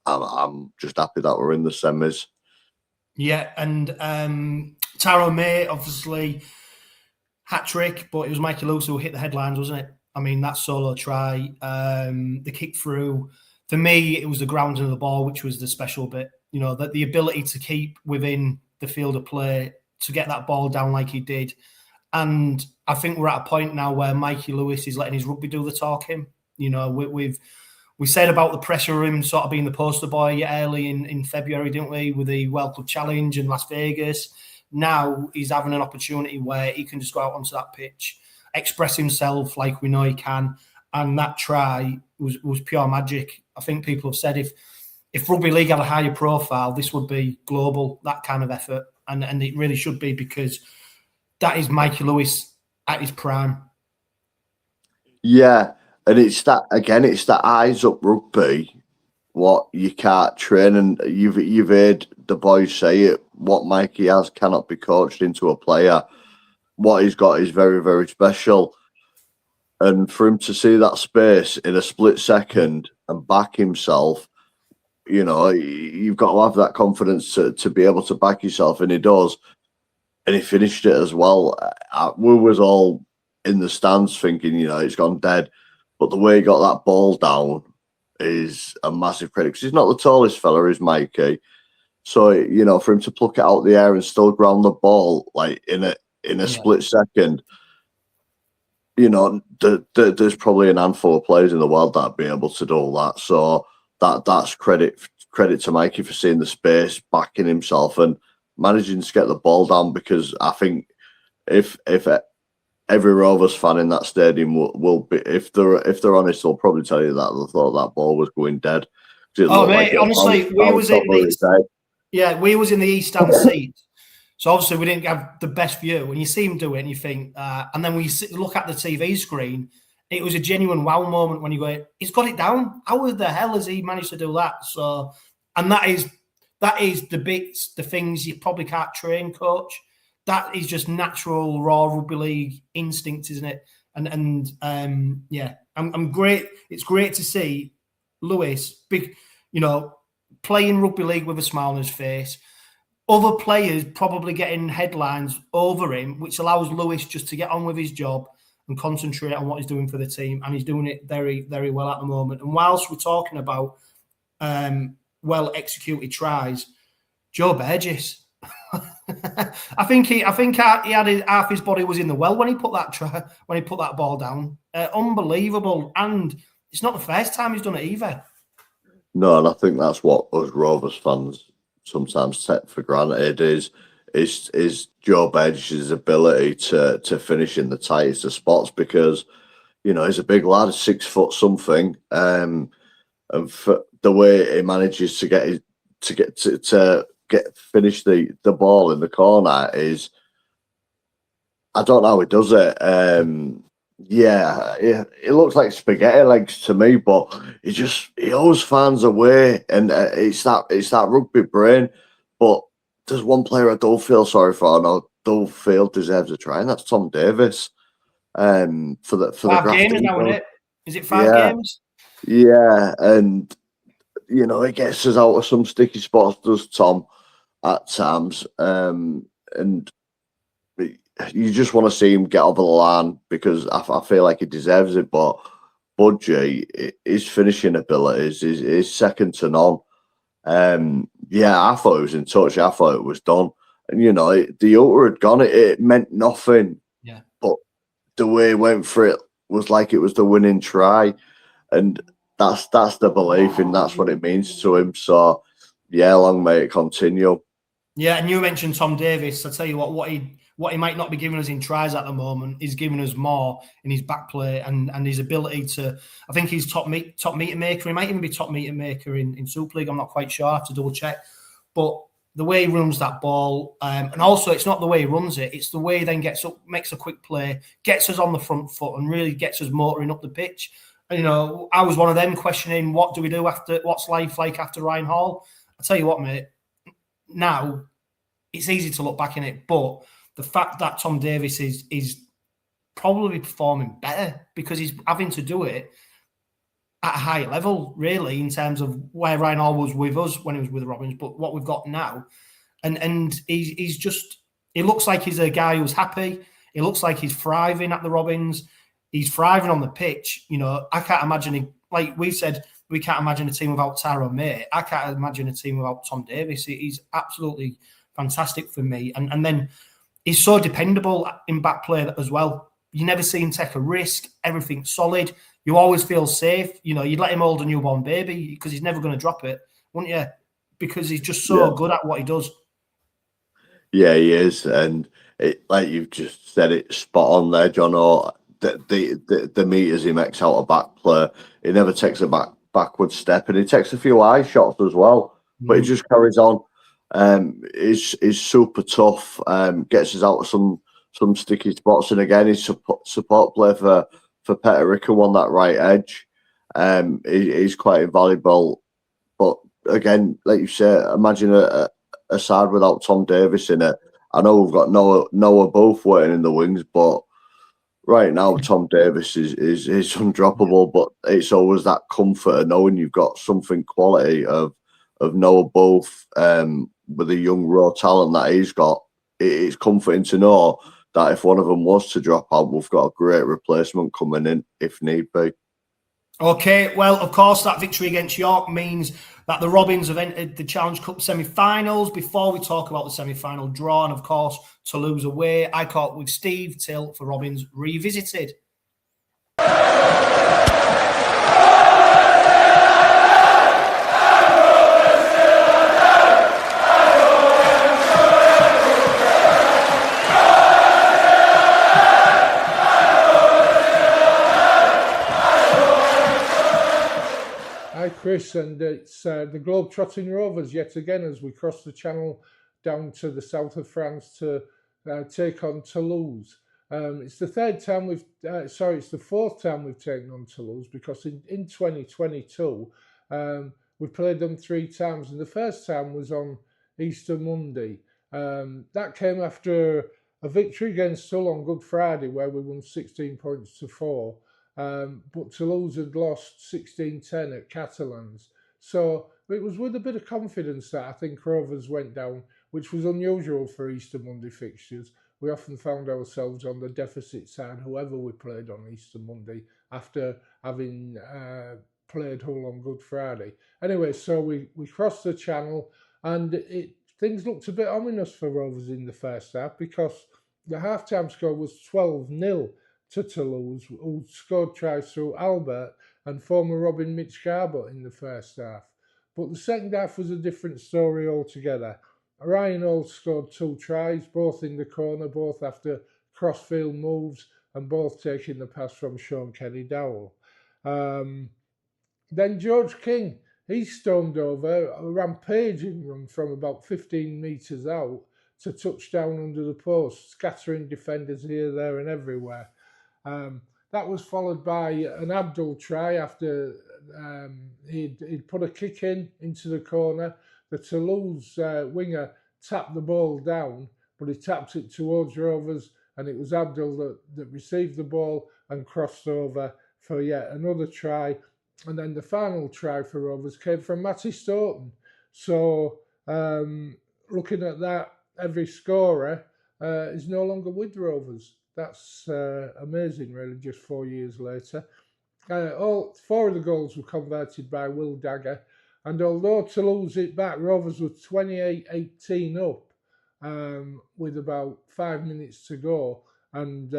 I'm just happy that we're in the semis. Yeah, and Tyrone May, obviously, hat-trick, but it was Mikey Lewis who hit the headlines, wasn't it? I mean, that solo try, the kick through. For me, it was the grounding of the ball, which was the special bit. That the ability to keep within the field of play, to get that ball down like he did. And I think we're at a point now where Mikey Lewis is letting his rugby do the talking. We said about the pressure of him sort of being the poster boy early in February, didn't we, with the World Cup Challenge in Las Vegas. Now he's having an opportunity where he can just go out onto that pitch, express himself like we know he can. And that try was pure magic. I think people have said if rugby league had a higher profile, this would be global, that kind of effort. And it really should be, because that is Mikey Lewis at his prime. Yeah. And it's that eyes up rugby, what you can't train. And you've heard the boys say it, what Mikey has cannot be coached into a player. What he's got is very, very special. And for him to see that space in a split second and back himself, you've got to have that confidence to be able to back yourself, and he does. and he finished it as well. We was all in the stands thinking, it's gone dead. But the way he got that ball down is a massive credit, because he's not the tallest fella, is Mikey. So, for him to pluck it out of the air and still ground the ball like in a split second, there's probably an handful of players in the world that'd be able to do all that. So that's credit to Mikey for seeing the space, backing himself, and managing to get the ball down. Because I think if every Rovers fan in that stadium will be, if they're honest, they'll probably tell you that they thought that ball was going dead. Oh mate, honestly, we was in the East Stand seat. So obviously we didn't have the best view. When you see him do it and you think, and then when you look at the TV screen, it was a genuine wow moment when you go, he's got it down. How the hell has he managed to do that? So, and that is the bits, the things you probably can't train, coach. That is just natural, raw rugby league instinct, isn't it? I'm great. It's great to see Lewis, playing rugby league with a smile on his face. Other players probably getting headlines over him, which allows Lewis just to get on with his job and concentrate on what he's doing for the team. And he's doing it very, very well at the moment. And whilst we're talking about well-executed tries, Joe Burgess, I think he had half his body was in the well when he put that ball down. Unbelievable. And it's not the first time he's done it either. No, and I think that's what us Rovers fans sometimes take for granted is Joe Burgess' ability to finish in the tightest of spots, because he's a big lad, 6 foot something, and for the way he manages to finish the ball in the corner is, I don't know how he does it. It looks like spaghetti legs to me, but he always finds a way, and it's that rugby brain. But there's one player I don't feel sorry for, and I don't feel deserves a try, and that's Tom Davis. For the 5 games now, isn't it? Is it 5 games? Yeah, and he gets us out of some sticky spots, does Tom, at times, and you just want to see him get over the line, because I feel like he deserves it. But Budgie, his finishing abilities is second to none. I thought it was in touch. I thought it was done. And, the ultra had gone. It meant nothing. Yeah. But the way he went for it was like it was the winning try. And that's the belief, and that's what it means to him. So, long may it continue. Yeah, and you mentioned Tom Davis. I tell you what he might not be giving us in tries at the moment is giving us more in his back play and his ability to. I think he's top meter maker. He might even be top meter maker in Super League. I'm not quite sure. I have to double check. But the way he runs that ball, and also it's not the way he runs it. It's the way he then gets up, makes a quick play, gets us on the front foot, and really gets us motoring up the pitch. And, I was one of them questioning, what do we do what's life like after Ryan Hall? I tell you what, mate. Now it's easy to look back in it, but the fact that Tom Davis is probably performing better because he's having to do it at a higher level, really, in terms of where Ryan Hall was with us when he was with the Robins, but what we've got now. And he looks like he's a guy who's happy. He looks like he's thriving at the Robins. He's thriving on the pitch. I can't imagine, like we said, we can't imagine a team without Tyrone May. I can't imagine a team without Tom Davis. He's absolutely fantastic for me. And then he's so dependable in back play as well. You never see him take a risk. Everything's solid. You always feel safe. You'd let him hold a newborn baby because he's never going to drop it, wouldn't you? Because he's just so good at what he does. Yeah, he is. And like you've just said, it spot on there, John. The meters he makes out of back play, he never takes a backward step, and he takes a few eye shots as well, but he just carries on. Is super tough. Gets us out of some sticky spots, and again, his support play for Peterica on that right edge. He's quite invaluable. But again, like you say, imagine a side without Tom Davis in it. I know we've got Noah both waiting in the wings, but right now Tom Davis is undroppable. But it's always that comfort of knowing you've got something quality of Noah both with the young raw talent that he's got it's comforting to know that if one of them was to drop out, we've got a great replacement coming in if need be. Okay, well, of course, that victory against York means that the Robins have entered the Challenge Cup semi-finals. Before we talk about the semi-final draw, and of course, Toulouse away, I caught with Steve Till for Robins Revisited. Hi Chris, and it's the Globe-Trotting Rovers yet again as we cross the channel down to the south of France to take on Toulouse. It's the fourth time we've taken on Toulouse, because in 2022 we played them 3 times, and the first time was on Easter Monday. That came after a victory against Hull on Good Friday where we won 16 points to 4. But Toulouse had lost 16-10 at Catalans. So it was with a bit of confidence that I think Rovers went down, which was unusual for Easter Monday fixtures. We often found ourselves on the deficit side, whoever we played on Easter Monday, after having played Hull on Good Friday. Anyway, so we crossed the channel, and things looked a bit ominous for Rovers in the first half, because the half-time score was 12-0. To Toulouse, who scored tries through Albert and former Robin Mitch Garbutt in the first half. But the second half was a different story altogether. Ryan Hall scored 2 tries, both in the corner, both after crossfield moves, and both taking the pass from Sean Kenny Dowell. Then George King, he stormed over a rampaging run from about 15 metres out to touchdown under the post, scattering defenders here, there and everywhere. That was followed by an Abdul try after he'd put a kick into the corner. The Toulouse winger tapped the ball down, but he tapped it towards Rovers, and it was Abdul that received the ball and crossed over for yet another try. And then the final try for Rovers came from Matty Stoughton. So looking at that, every scorer is no longer with Rovers. That's amazing, really, just 4 years later. All 4 of the goals were converted by Will Dagger, and although Toulouse hit back, Rovers were 28-18 up with about 5 minutes to go, and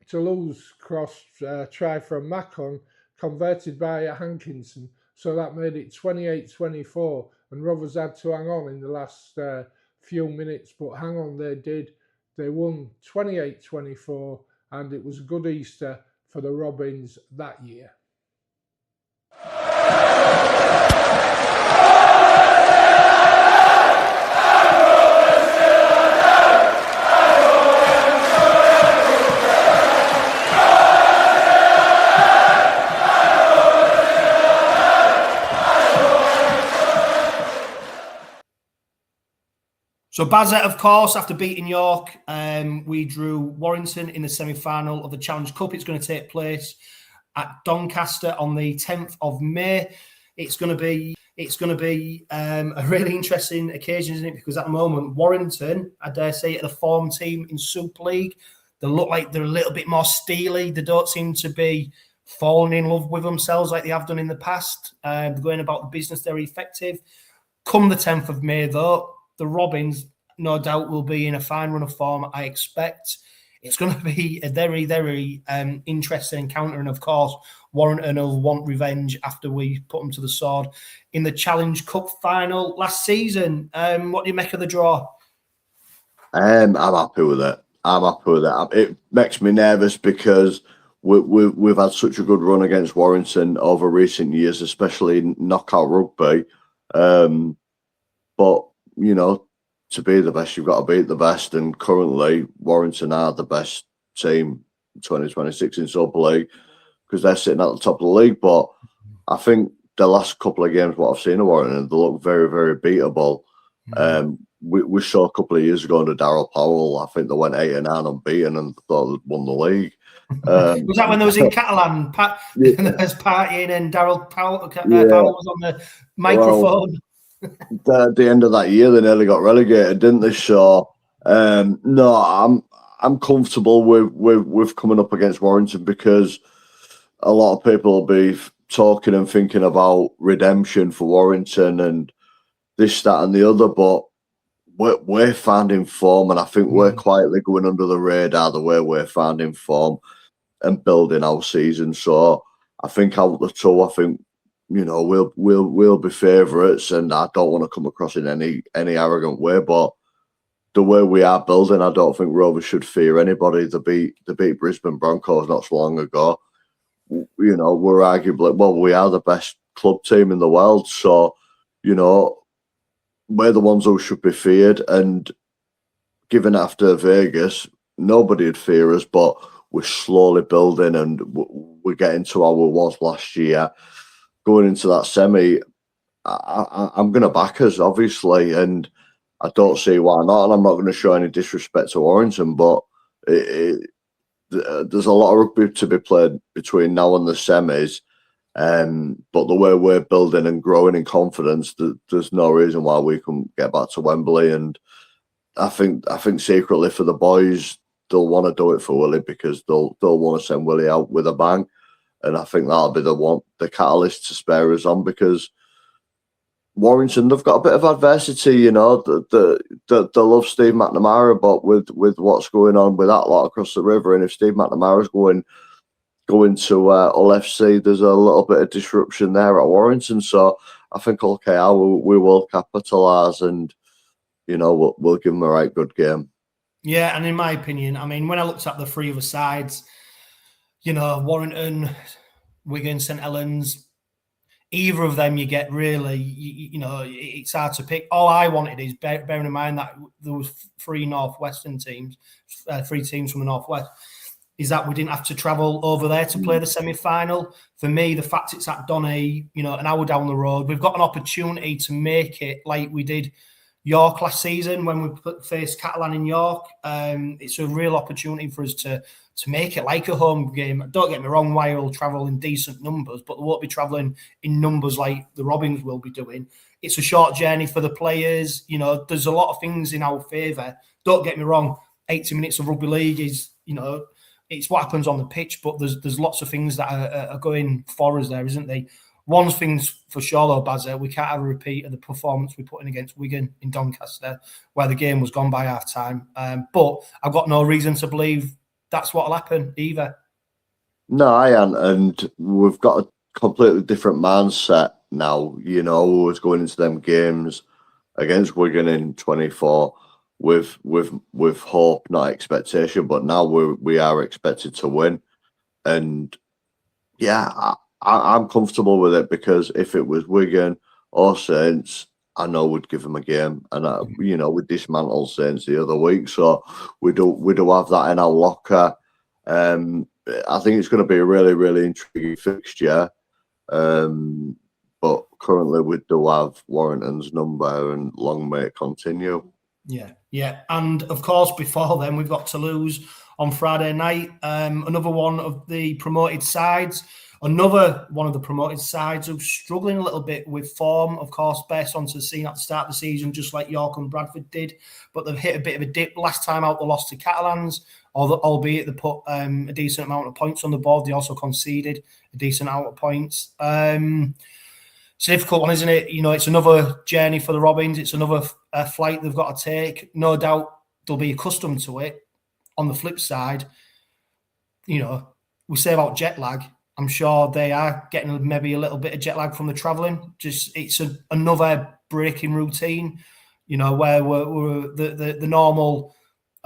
Toulouse crossed try from Macon, converted by Hankinson, so that made it 28-24, and Rovers had to hang on in the last few minutes, but hang on they did. They won 28-24, and it was a good Easter for the Robins that year. So Bazza, of course, after beating York, we drew Warrington in the semi-final of the Challenge Cup. It's going to take place at Doncaster on the 10th of May. It's going to be a really interesting occasion, isn't it? Because at the moment, Warrington, I dare say, are the form team in Super League. They look like they're a little bit more steely. They don't seem to be falling in love with themselves like they have done in the past. They're going about the business. They're effective. Come the 10th of May, though, the Robins, no doubt, will be in a fine run of form, I expect. It's going to be a very, very interesting encounter. And, of course, Warrington will want revenge after we put them to the sword in the Challenge Cup final last season. What do you make of the draw? I'm happy with it. It makes me nervous because we've had such a good run against Warrington over recent years, especially in knockout rugby. But, you know, to be the best, you've got to beat the best. And currently, Warrington are the best team in 2026 in Super League because they're sitting at the top of the league. But I think the last couple of games, what I've seen of Warrington, they look very, very beatable. We saw a couple of years ago under Darryl Powell, I think they went 8-9 unbeaten and thought they'd won the league. Was that when they was in Catalan? There was partying and Darryl Powell was on the microphone. Well, at the end of that year, they nearly got relegated, didn't they? So No, I'm comfortable with coming up against Warrington because a lot of people will be talking and thinking about redemption for Warrington and this, that, and the other, but we're finding form, and I think we're quietly going under the radar the way we're finding form and building our season. So I think out the two, I think we'll be favourites, and I don't want to come across in any arrogant way, but the way we are building, I don't think Rovers should fear anybody. They beat Brisbane Broncos not so long ago. We're arguably, we are the best club team in the world, so we're the ones who should be feared. And given after Vegas, nobody would fear us, but we're slowly building and we're getting to how we was last year. Going into that semi, I'm going to back us, obviously, and I don't see why not. And I'm not going to show any disrespect to Warrington, but there's a lot of rugby to be played between now and the semis. But the way we're building and growing in confidence, there's no reason why we can get back to Wembley. And I think secretly for the boys, they'll want to do it for Willie because they'll want to send Willie out with a bang. And I think that'll be the catalyst to spare us on, because Warrington, they've got a bit of adversity, they love Steve McNamara, but with what's going on with that lot across the river, and if Steve McNamara's going to Hull FC, there's a little bit of disruption there at Warrington. So I think we will capitalise, and we'll give them a right good game. Yeah, and in my opinion, I mean, when I looked at the three other sides, Warrington, Wigan, St Helens, either of them you get really, it's hard to pick. All I wanted is, bearing in mind that there was three Northwestern teams, three teams from the Northwest, is that we didn't have to travel over there to play the semi-final. For me, the fact it's at Donny, an hour down the road, we've got an opportunity to make it like we did York last season when we faced Catalan in York. It's a real opportunity for us to make it like a home game. Don't get me wrong, Wire will travel in decent numbers, but they won't be travelling in numbers like the Robins will be doing. It's a short journey for the players. There's a lot of things in our favour. Don't get me wrong, 80 minutes of rugby league is, it's what happens on the pitch, but there's lots of things that are going for us there, isn't there? One thing's for sure, though, Bazza, we can't have a repeat of the performance we put in against Wigan in Doncaster, where the game was gone by half-time. But I've got no reason to believe that's what'll happen either. No, I am, and we've got a completely different mindset now. We was going into them games against Wigan in 24 with hope, not expectation, but now we are expected to win. And yeah, I'm comfortable with it, because if it was Wigan or Saints, I know we'd give them a game, and we dismantled Saints the other week, so we do have that in our locker. I think it's going to be a really, really intriguing fixture, but currently we do have Warrington's number, and long may it continue. Yeah, and of course before then we've got Toulouse on Friday night, another one of the promoted sides. Another one of the promoted sides who's struggling a little bit with form, of course, based on the scene at the start of the season, just like York and Bradford did. But they've hit a bit of a dip. Last time out, they lost to Catalans, albeit they put a decent amount of points on the board. They also conceded a decent amount of points. It's a difficult one, isn't it? It's another journey for the Robins. It's another flight they've got to take. No doubt they'll be accustomed to it. On the flip side, we say about jet lag. I'm sure they are getting maybe a little bit of jet lag from the travelling. Just it's another breaking routine, where we're the normal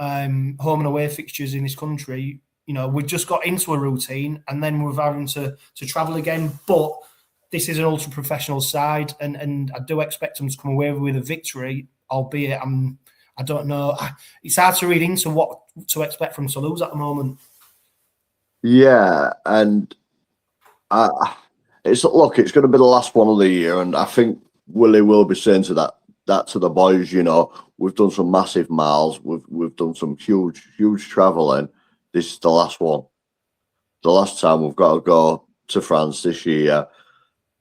home and away fixtures in this country. We've just got into a routine, and then we're having to travel again. But this is an ultra professional side, and I do expect them to come away with a victory, albeit I don't know. It's hard to read into what to expect from Toulouse at the moment. Yeah, and it's going to be the last one of the year, and I think Willie will be saying to that to the boys. We've done some massive miles, we've done some huge travelling. This is the last one, the last time we've got to go to France this year.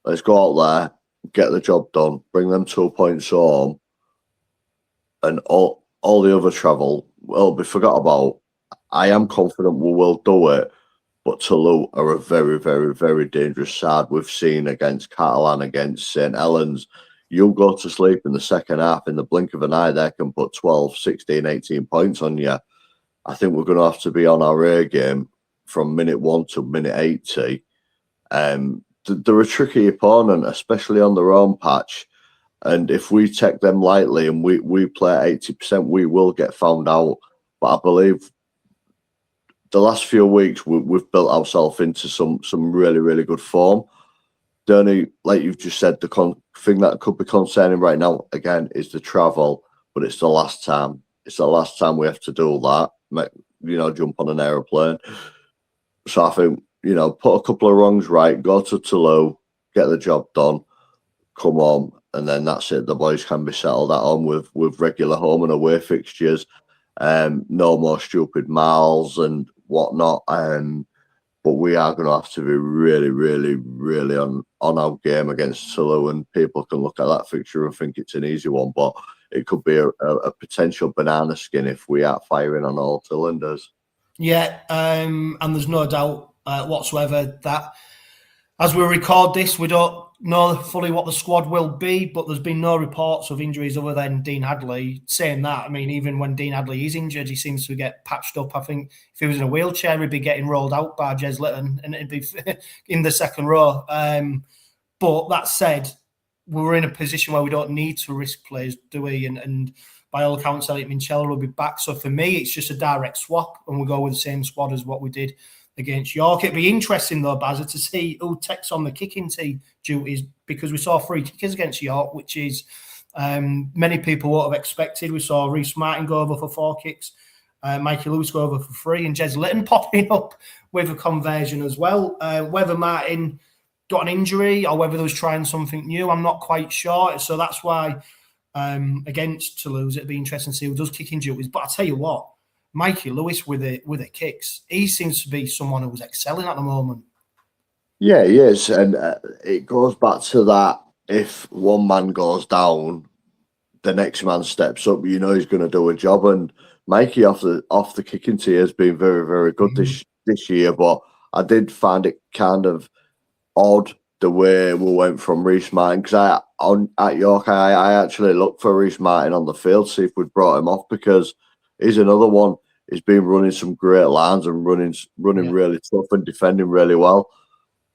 Let's go out there, get the job done, bring them 2 points home, and all the other travel will be forgot about. I am confident we will do it, but Toulouse are a very, very, very dangerous side. We've seen against Catalan, against St. Helens. You'll go to sleep in the second half, in the blink of an eye, they can put 12, 16, 18 points on you. I think we're going to have to be on our A game from minute 1 to minute 80. They're a tricky opponent, especially on their own patch. And if we take them lightly and we play at 80%, we will get found out. But I believe the last few weeks we've built ourselves into some really, really good form. The only, like you've just said, the thing that could be concerning right now, again, is the travel. But it's the last time. It's the last time we have to do that. Jump on an aeroplane. So I think, put a couple of wrongs right, go to Toulouse, get the job done, come home, and then that's it. The boys can be settled at home with regular home and away fixtures. No more stupid miles and whatnot. But we are going to have to be really, really, really on our game against Toulouse, and people can look at that fixture and think it's an easy one, but it could be a potential banana skin if we are firing on all cylinders. Yeah, and there's no doubt whatsoever that as we record this, we don't know fully what the squad will be, but there's been no reports of injuries other than Dean Hadley. Saying that, I mean, even when Dean Hadley is injured, he seems to get patched up. I think if he was in a wheelchair, he'd be getting rolled out by Jez Litton and it'd be in the second row. But that said, we're in a position where we don't need to risk players, do we? And by all accounts, Elliot Minchella will be back. So for me, it's just a direct swap, and we'll go with the same squad as what we did against York. It'd be interesting, though, Bazza, to see who takes on the kicking team duties, because we saw 3 kickers against York, which is many people would have expected. We saw Reece Martin go over for 4 kicks, Mikey Lewis go over for 3, and Jez Litton popping up with a conversion as well. Whether Martin got an injury or whether they was trying something new, I'm not quite sure. So that's why against Toulouse, it'd be interesting to see who does kicking duties. But I tell you what, Mikey Lewis with the kicks, he seems to be someone who's excelling at the moment. Yeah, he is, and it goes back to that. If one man goes down, the next man steps up. He's going to do a job. And Mikey off the kicking tee has been very, very good this year. But I did find it kind of odd the way we went from Reece Martin, because at York I actually looked for Reece Martin on the field to see if we'd brought him off, because he's another one. He's been running some great lines and running really tough and defending really well.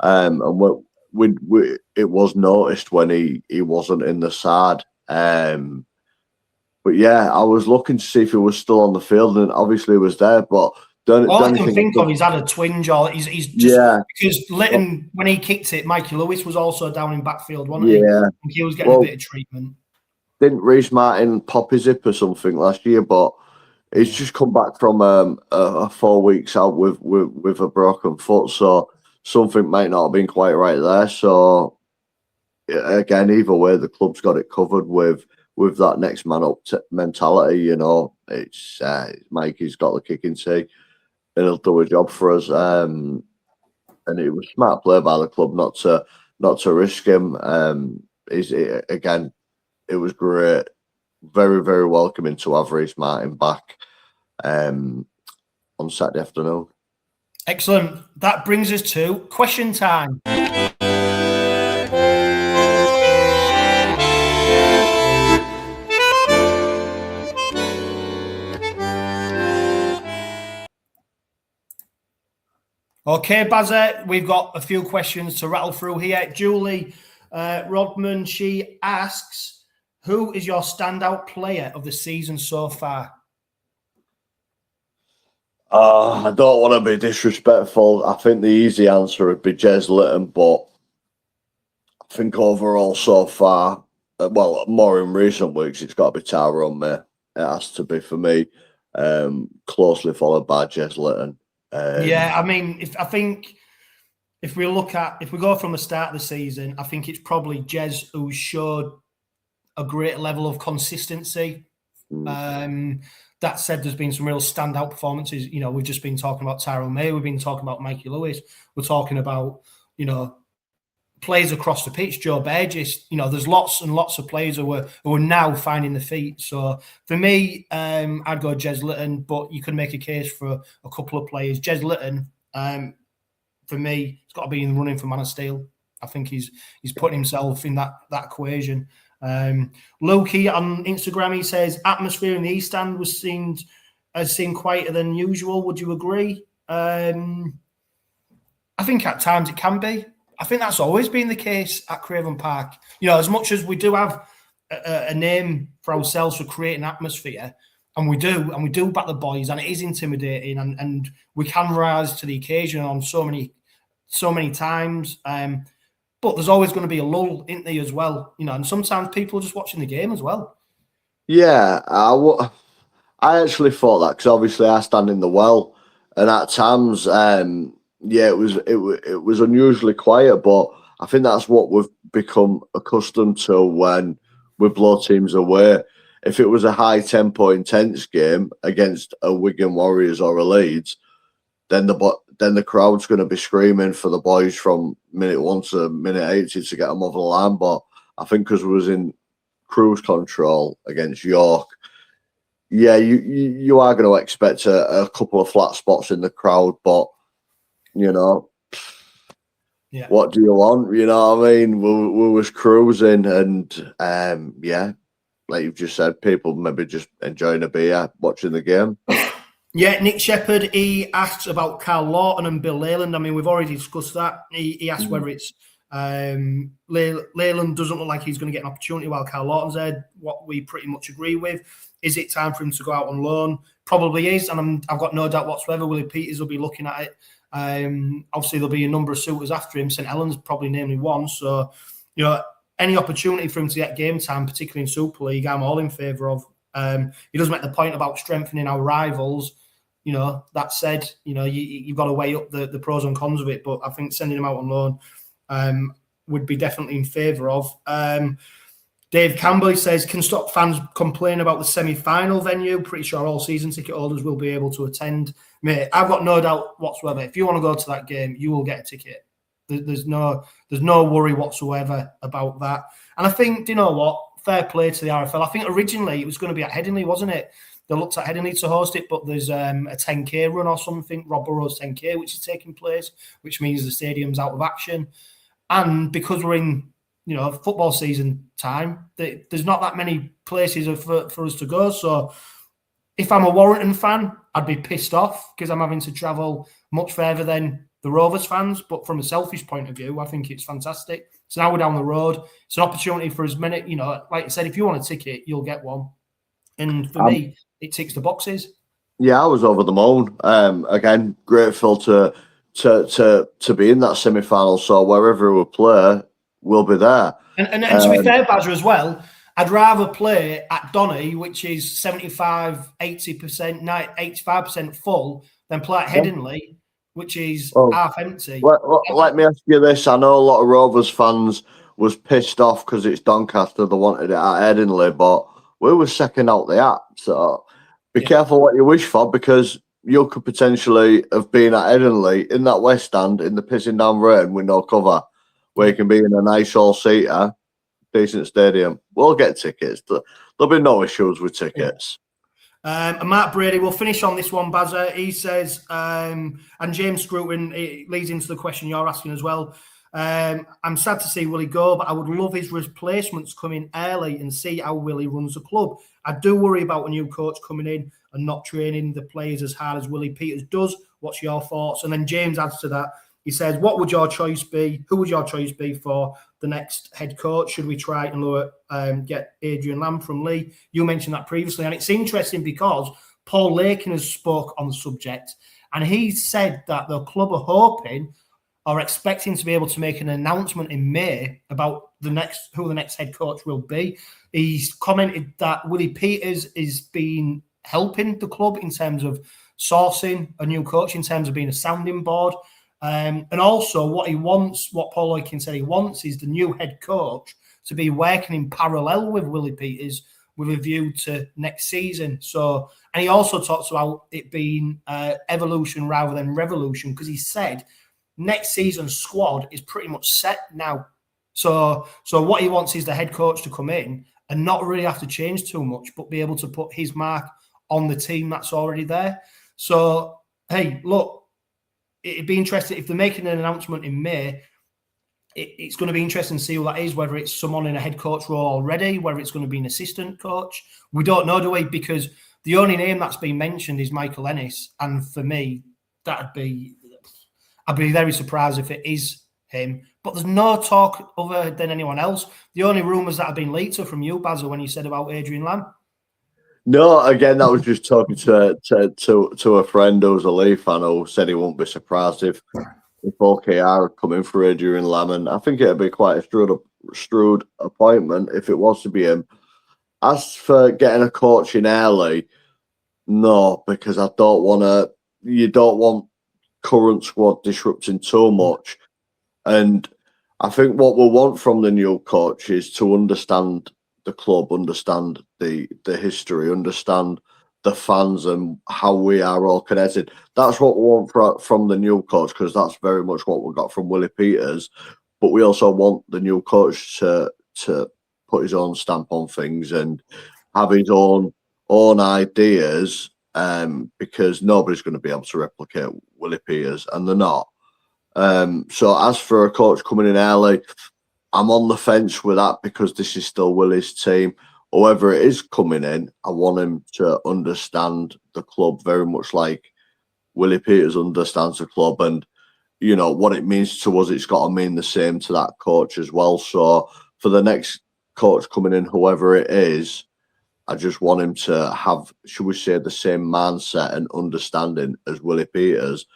And it was noticed when he wasn't in the side. But yeah, I was looking to see if he was still on the field, and obviously he was there. But all I can think of, he's had a twinge, or he's just because Litton, when he kicked it, Mikey Lewis was also down in backfield, wasn't he? Yeah, he was getting a bit of treatment. Didn't Reece Martin pop his hip or something last year? But he's just come back from a 4 weeks out with a broken foot, so something might not have been quite right there. So again, either way, the club's got it covered with that next man up mentality. It's Mikey's got the kicking tee, and he'll do a job for us. And it was smart play by the club not to risk him. It was great, very, very welcoming to have Reece Martin back on Saturday afternoon. Excellent. That brings us to question time. Okay, Bazza, we've got a few questions to rattle through here. Julie Rodman, she asks, who is your standout player of the season so far? I don't want to be disrespectful. I think the easy answer would be Jez Litton, but I think overall so far, more in recent weeks, it's got to be Tyrone May. It has to be for me, closely followed by Jez Litton. I mean, if we go from the start of the season, I think it's probably Jez who showed a great level of consistency. That said, there's been some real standout performances. We've just been talking about Tyrone May. We've been talking about Mikey Lewis. We're talking about, players across the pitch. Joe Burgess, there's lots and lots of players who are now finding the feet. So for me, I'd go Jez Litton, but you could make a case for a couple of players. Jez Litton, for me, it's got to be in the running for Man of Steel. I think he's putting himself in that equation. Loki on Instagram, he says atmosphere in the East Stand has seemed quieter than usual. Would you agree? I think at times it can be. I think that's always been the case at Craven Park. As much as we do have a name for ourselves for creating atmosphere, and we do back the boys, and it is intimidating, and we can rise to the occasion on so many times. But there's always going to be a lull, isn't there, as well? And sometimes people are just watching the game as well. Yeah, I actually thought that, because obviously I stand in the well, and at times, it was unusually quiet. But I think that's what we've become accustomed to when we blow teams away. If it was a high tempo, intense game against a Wigan Warriors or a Leeds, then the crowd's going to be screaming for the boys from minute 1 to minute 80 to get them over the line. But I think because we was in cruise control against York, yeah, you are going to expect a couple of flat spots in the crowd. But what do you want? You know what I mean? We was cruising, and like you've just said, people maybe just enjoying a beer, watching the game. Yeah, Nick Shepherd, he asks about Carl Lawton and Bill Leyland. I mean, we've already discussed that. He asked whether it's Leyland doesn't look like he's going to get an opportunity while Carl Lawton's there, what we pretty much agree with. Is it time for him to go out on loan? Probably is, and I've got no doubt whatsoever Willie Peters will be looking at it. Obviously, there'll be a number of suitors after him. St Helens probably namely one. So, any opportunity for him to get game time, particularly in Super League, I'm all in favour of. He does make the point about strengthening our rivals. That said, you've got to weigh up the pros and cons of it. But I think sending him out on loan would be definitely in favour of. Dave Campbell says, can stop fans complain about the semi-final venue? Pretty sure all season ticket holders will be able to attend. Mate, I've got no doubt whatsoever. If you want to go to that game, you will get a ticket. There's no worry whatsoever about that. And I think, do you know what? Fair play to the RFL. I think originally it was going to be at Headingley, wasn't it? They looked at Headingley to host it, but there's a 10K run or something, Rob Burrows 10K, which is taking place, which means the stadium's out of action. And because we're in football season time, there's not that many places for us to go. So if I'm a Warrington fan, I'd be pissed off because I'm having to travel much further than the Rovers fans. But from a selfish point of view, I think it's fantastic. So now we're down the road. It's an opportunity for as many, like I said, if you want a ticket, you'll get one. And for me, it ticks the boxes. Yeah, I was over the moon. Again, grateful to be in that semi-final. So wherever we play, we'll be there. And to be fair, Badger, as well, I'd rather play at Donny, which is 75, 80%, 85% full, than play at Headingley, which is half empty. Let me ask you this. I know a lot of Rovers fans was pissed off because it's Doncaster. They wanted it at Headingley, but we were second out the app. So be careful what you wish for, because you could potentially have been at Headingley in that West Stand in the pissing down rain with no cover, where you can be in a nice all-seater, decent stadium. We'll get tickets. There'll be no issues with tickets. And Mark Brady, we'll finish on this one, Bazza. He says, and James Scruton, it leads into the question you're asking as well. I'm sad to see Willie go, but I would love his replacements coming early and see how Willie runs the club. I do worry about a new coach coming in and not training the players as hard as Willie Peters does. What's your thoughts? And then James adds to that. He says, what would your choice be? Who would your choice be for the next head coach? Should we try and get Adrian Lamb from Lee? You mentioned that previously. And it's interesting because Paul Lakin has spoke on the subject, and he said that the club are hoping or expecting to be able to make an announcement in May about who the next head coach will be. He's commented that Willie Peters is been helping the club in terms of sourcing a new coach, in terms of being a sounding board. And also what he wants, what Paul Lakin said he wants, is the new head coach to be working in parallel with Willie Peters with a view to next season. So, and he also talks about it being evolution rather than revolution, because he said next season's squad is pretty much set now. So what he wants is the head coach to come in and not really have to change too much, but be able to put his mark on the team that's already there. So, hey, look, it'd be interesting if they're making an announcement in May. It's going to be interesting to see who that is, whether it's someone in a head coach role already, whether it's going to be an assistant coach. We don't know, do we? Because the only name that's been mentioned is Michael Ennis. And for me, I'd be very surprised if it is him. But there's no talk other than anyone else. The only rumours that have been leaked are from you, Basil, when you said about Adrian Lamb. No, again, that was just talking to a friend who's a Leaf fan who said he won't be surprised if OKR had come in for Adrian Lamb, and I think it'd be quite a shrewd appointment if it was to be him. As for getting a coach in early, no, because I don't want to. You don't want current squad disrupting too much, and I think what we'll want from the new coach is to understand the club, understand the history, understand the fans and how we are all connected. That's what we want from the new coach, because that's very much what we got from Willie Peters. But we also want the new coach to put his own stamp on things and have his own ideas, because nobody's going to be able to replicate Willie Peters, and they're not. So as for a coach coming in early, I'm on the fence with that because this is still Willie's team. Whoever it is coming in, I want him to understand the club very much like Willie Peters understands the club, and you know what it means to us. It's got to mean the same to that coach as well. So for the next coach coming in, whoever it is, I just want him to have, should we say, the same mindset and understanding as Willie Peters.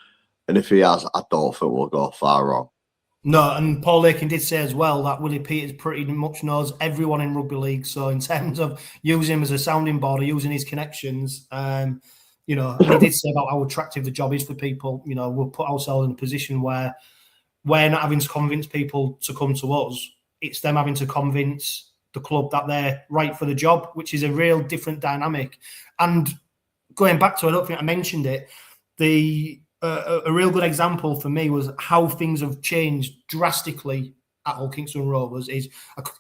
And if he has, I don't think we'll go far wrong. No, and Paul Lakin did say as well that Willie Peters pretty much knows everyone in rugby league. So in terms of using him as a sounding board or using his connections, you know, he did say about how attractive the job is for people. You know, we'll put ourselves in a position where we're not having to convince people to come to us. It's them having to convince the club that they're right for the job, which is a real different dynamic. And going back to, I don't think I mentioned it, a real good example for me was how things have changed drastically at Hull Kingston Rovers.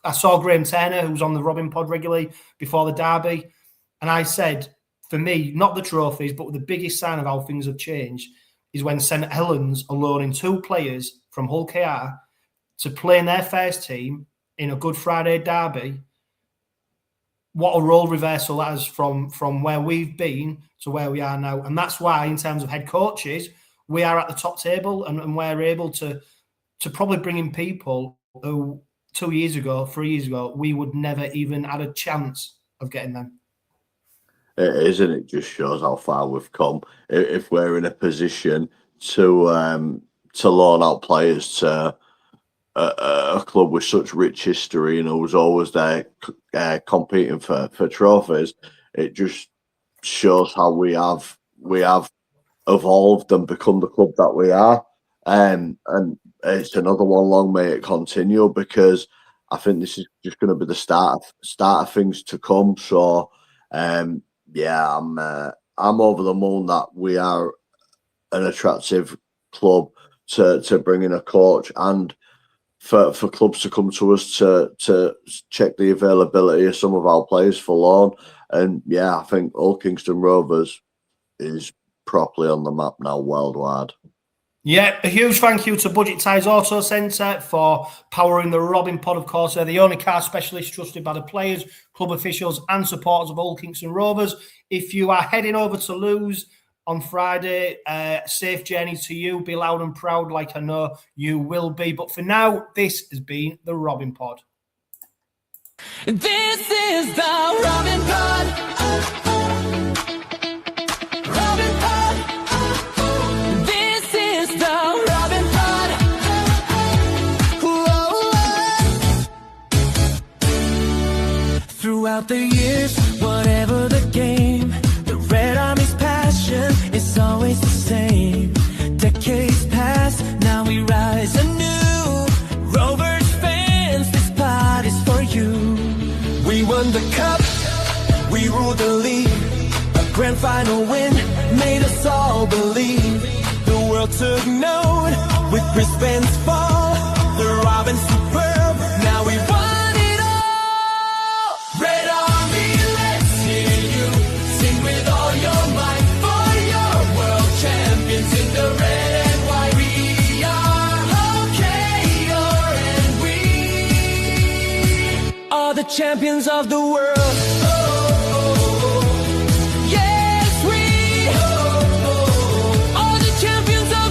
I saw Graham Turner, who's on the Robin Pod regularly, before the derby, and I said, for me, not the trophies, but the biggest sign of how things have changed is when St Helens are loaning 2 players from Hull KR to play in their first team in a Good Friday derby. What a role reversal that is from where we've been to where we are now. And that's why, in terms of head coaches, we are at the top table, and we're able to probably bring in people who 3 years ago, we would never even had a chance of getting them. It is, and it just shows how far we've come. If we're in a position to loan out players to a club with such rich history and who's always there competing for trophies, it just shows how we have evolved and become the club that we are. And it's another one, long may it continue, because I think this is just going to be the start of things to come. So yeah, I'm over the moon that we are an attractive club to bring in a coach, and for clubs to come to us to check the availability of some of our players for loan. And yeah, I think Hull Kingston Rovers is properly on the map now worldwide. Yeah, a huge thank you to Budget Ties Auto Centre for powering the Robin Pod, of course. They're the only car specialist trusted by the players, club officials and supporters of Hull Kingston Rovers. If you are heading over to Toulouse on Friday, safe journey to you. Be loud and proud like I know you will be. But for now, this has been the Robin Pod. This is the Robin Pod. Robin Pod. This is the Robin Pod. Whoa. Throughout the years, whatever the game, the Red Army's passion is always the same. Decades pass, now we rise anew. Rovers fans, this pod is for you. We won the cup, we ruled the league. A grand final win made us all believe. The world took note, with Brisbane's fall, the Robins superb. Now we won it all. Red Army, let's hear you sing with all your might for your world champions in the red and white. We are okay, and we are the champions of the world.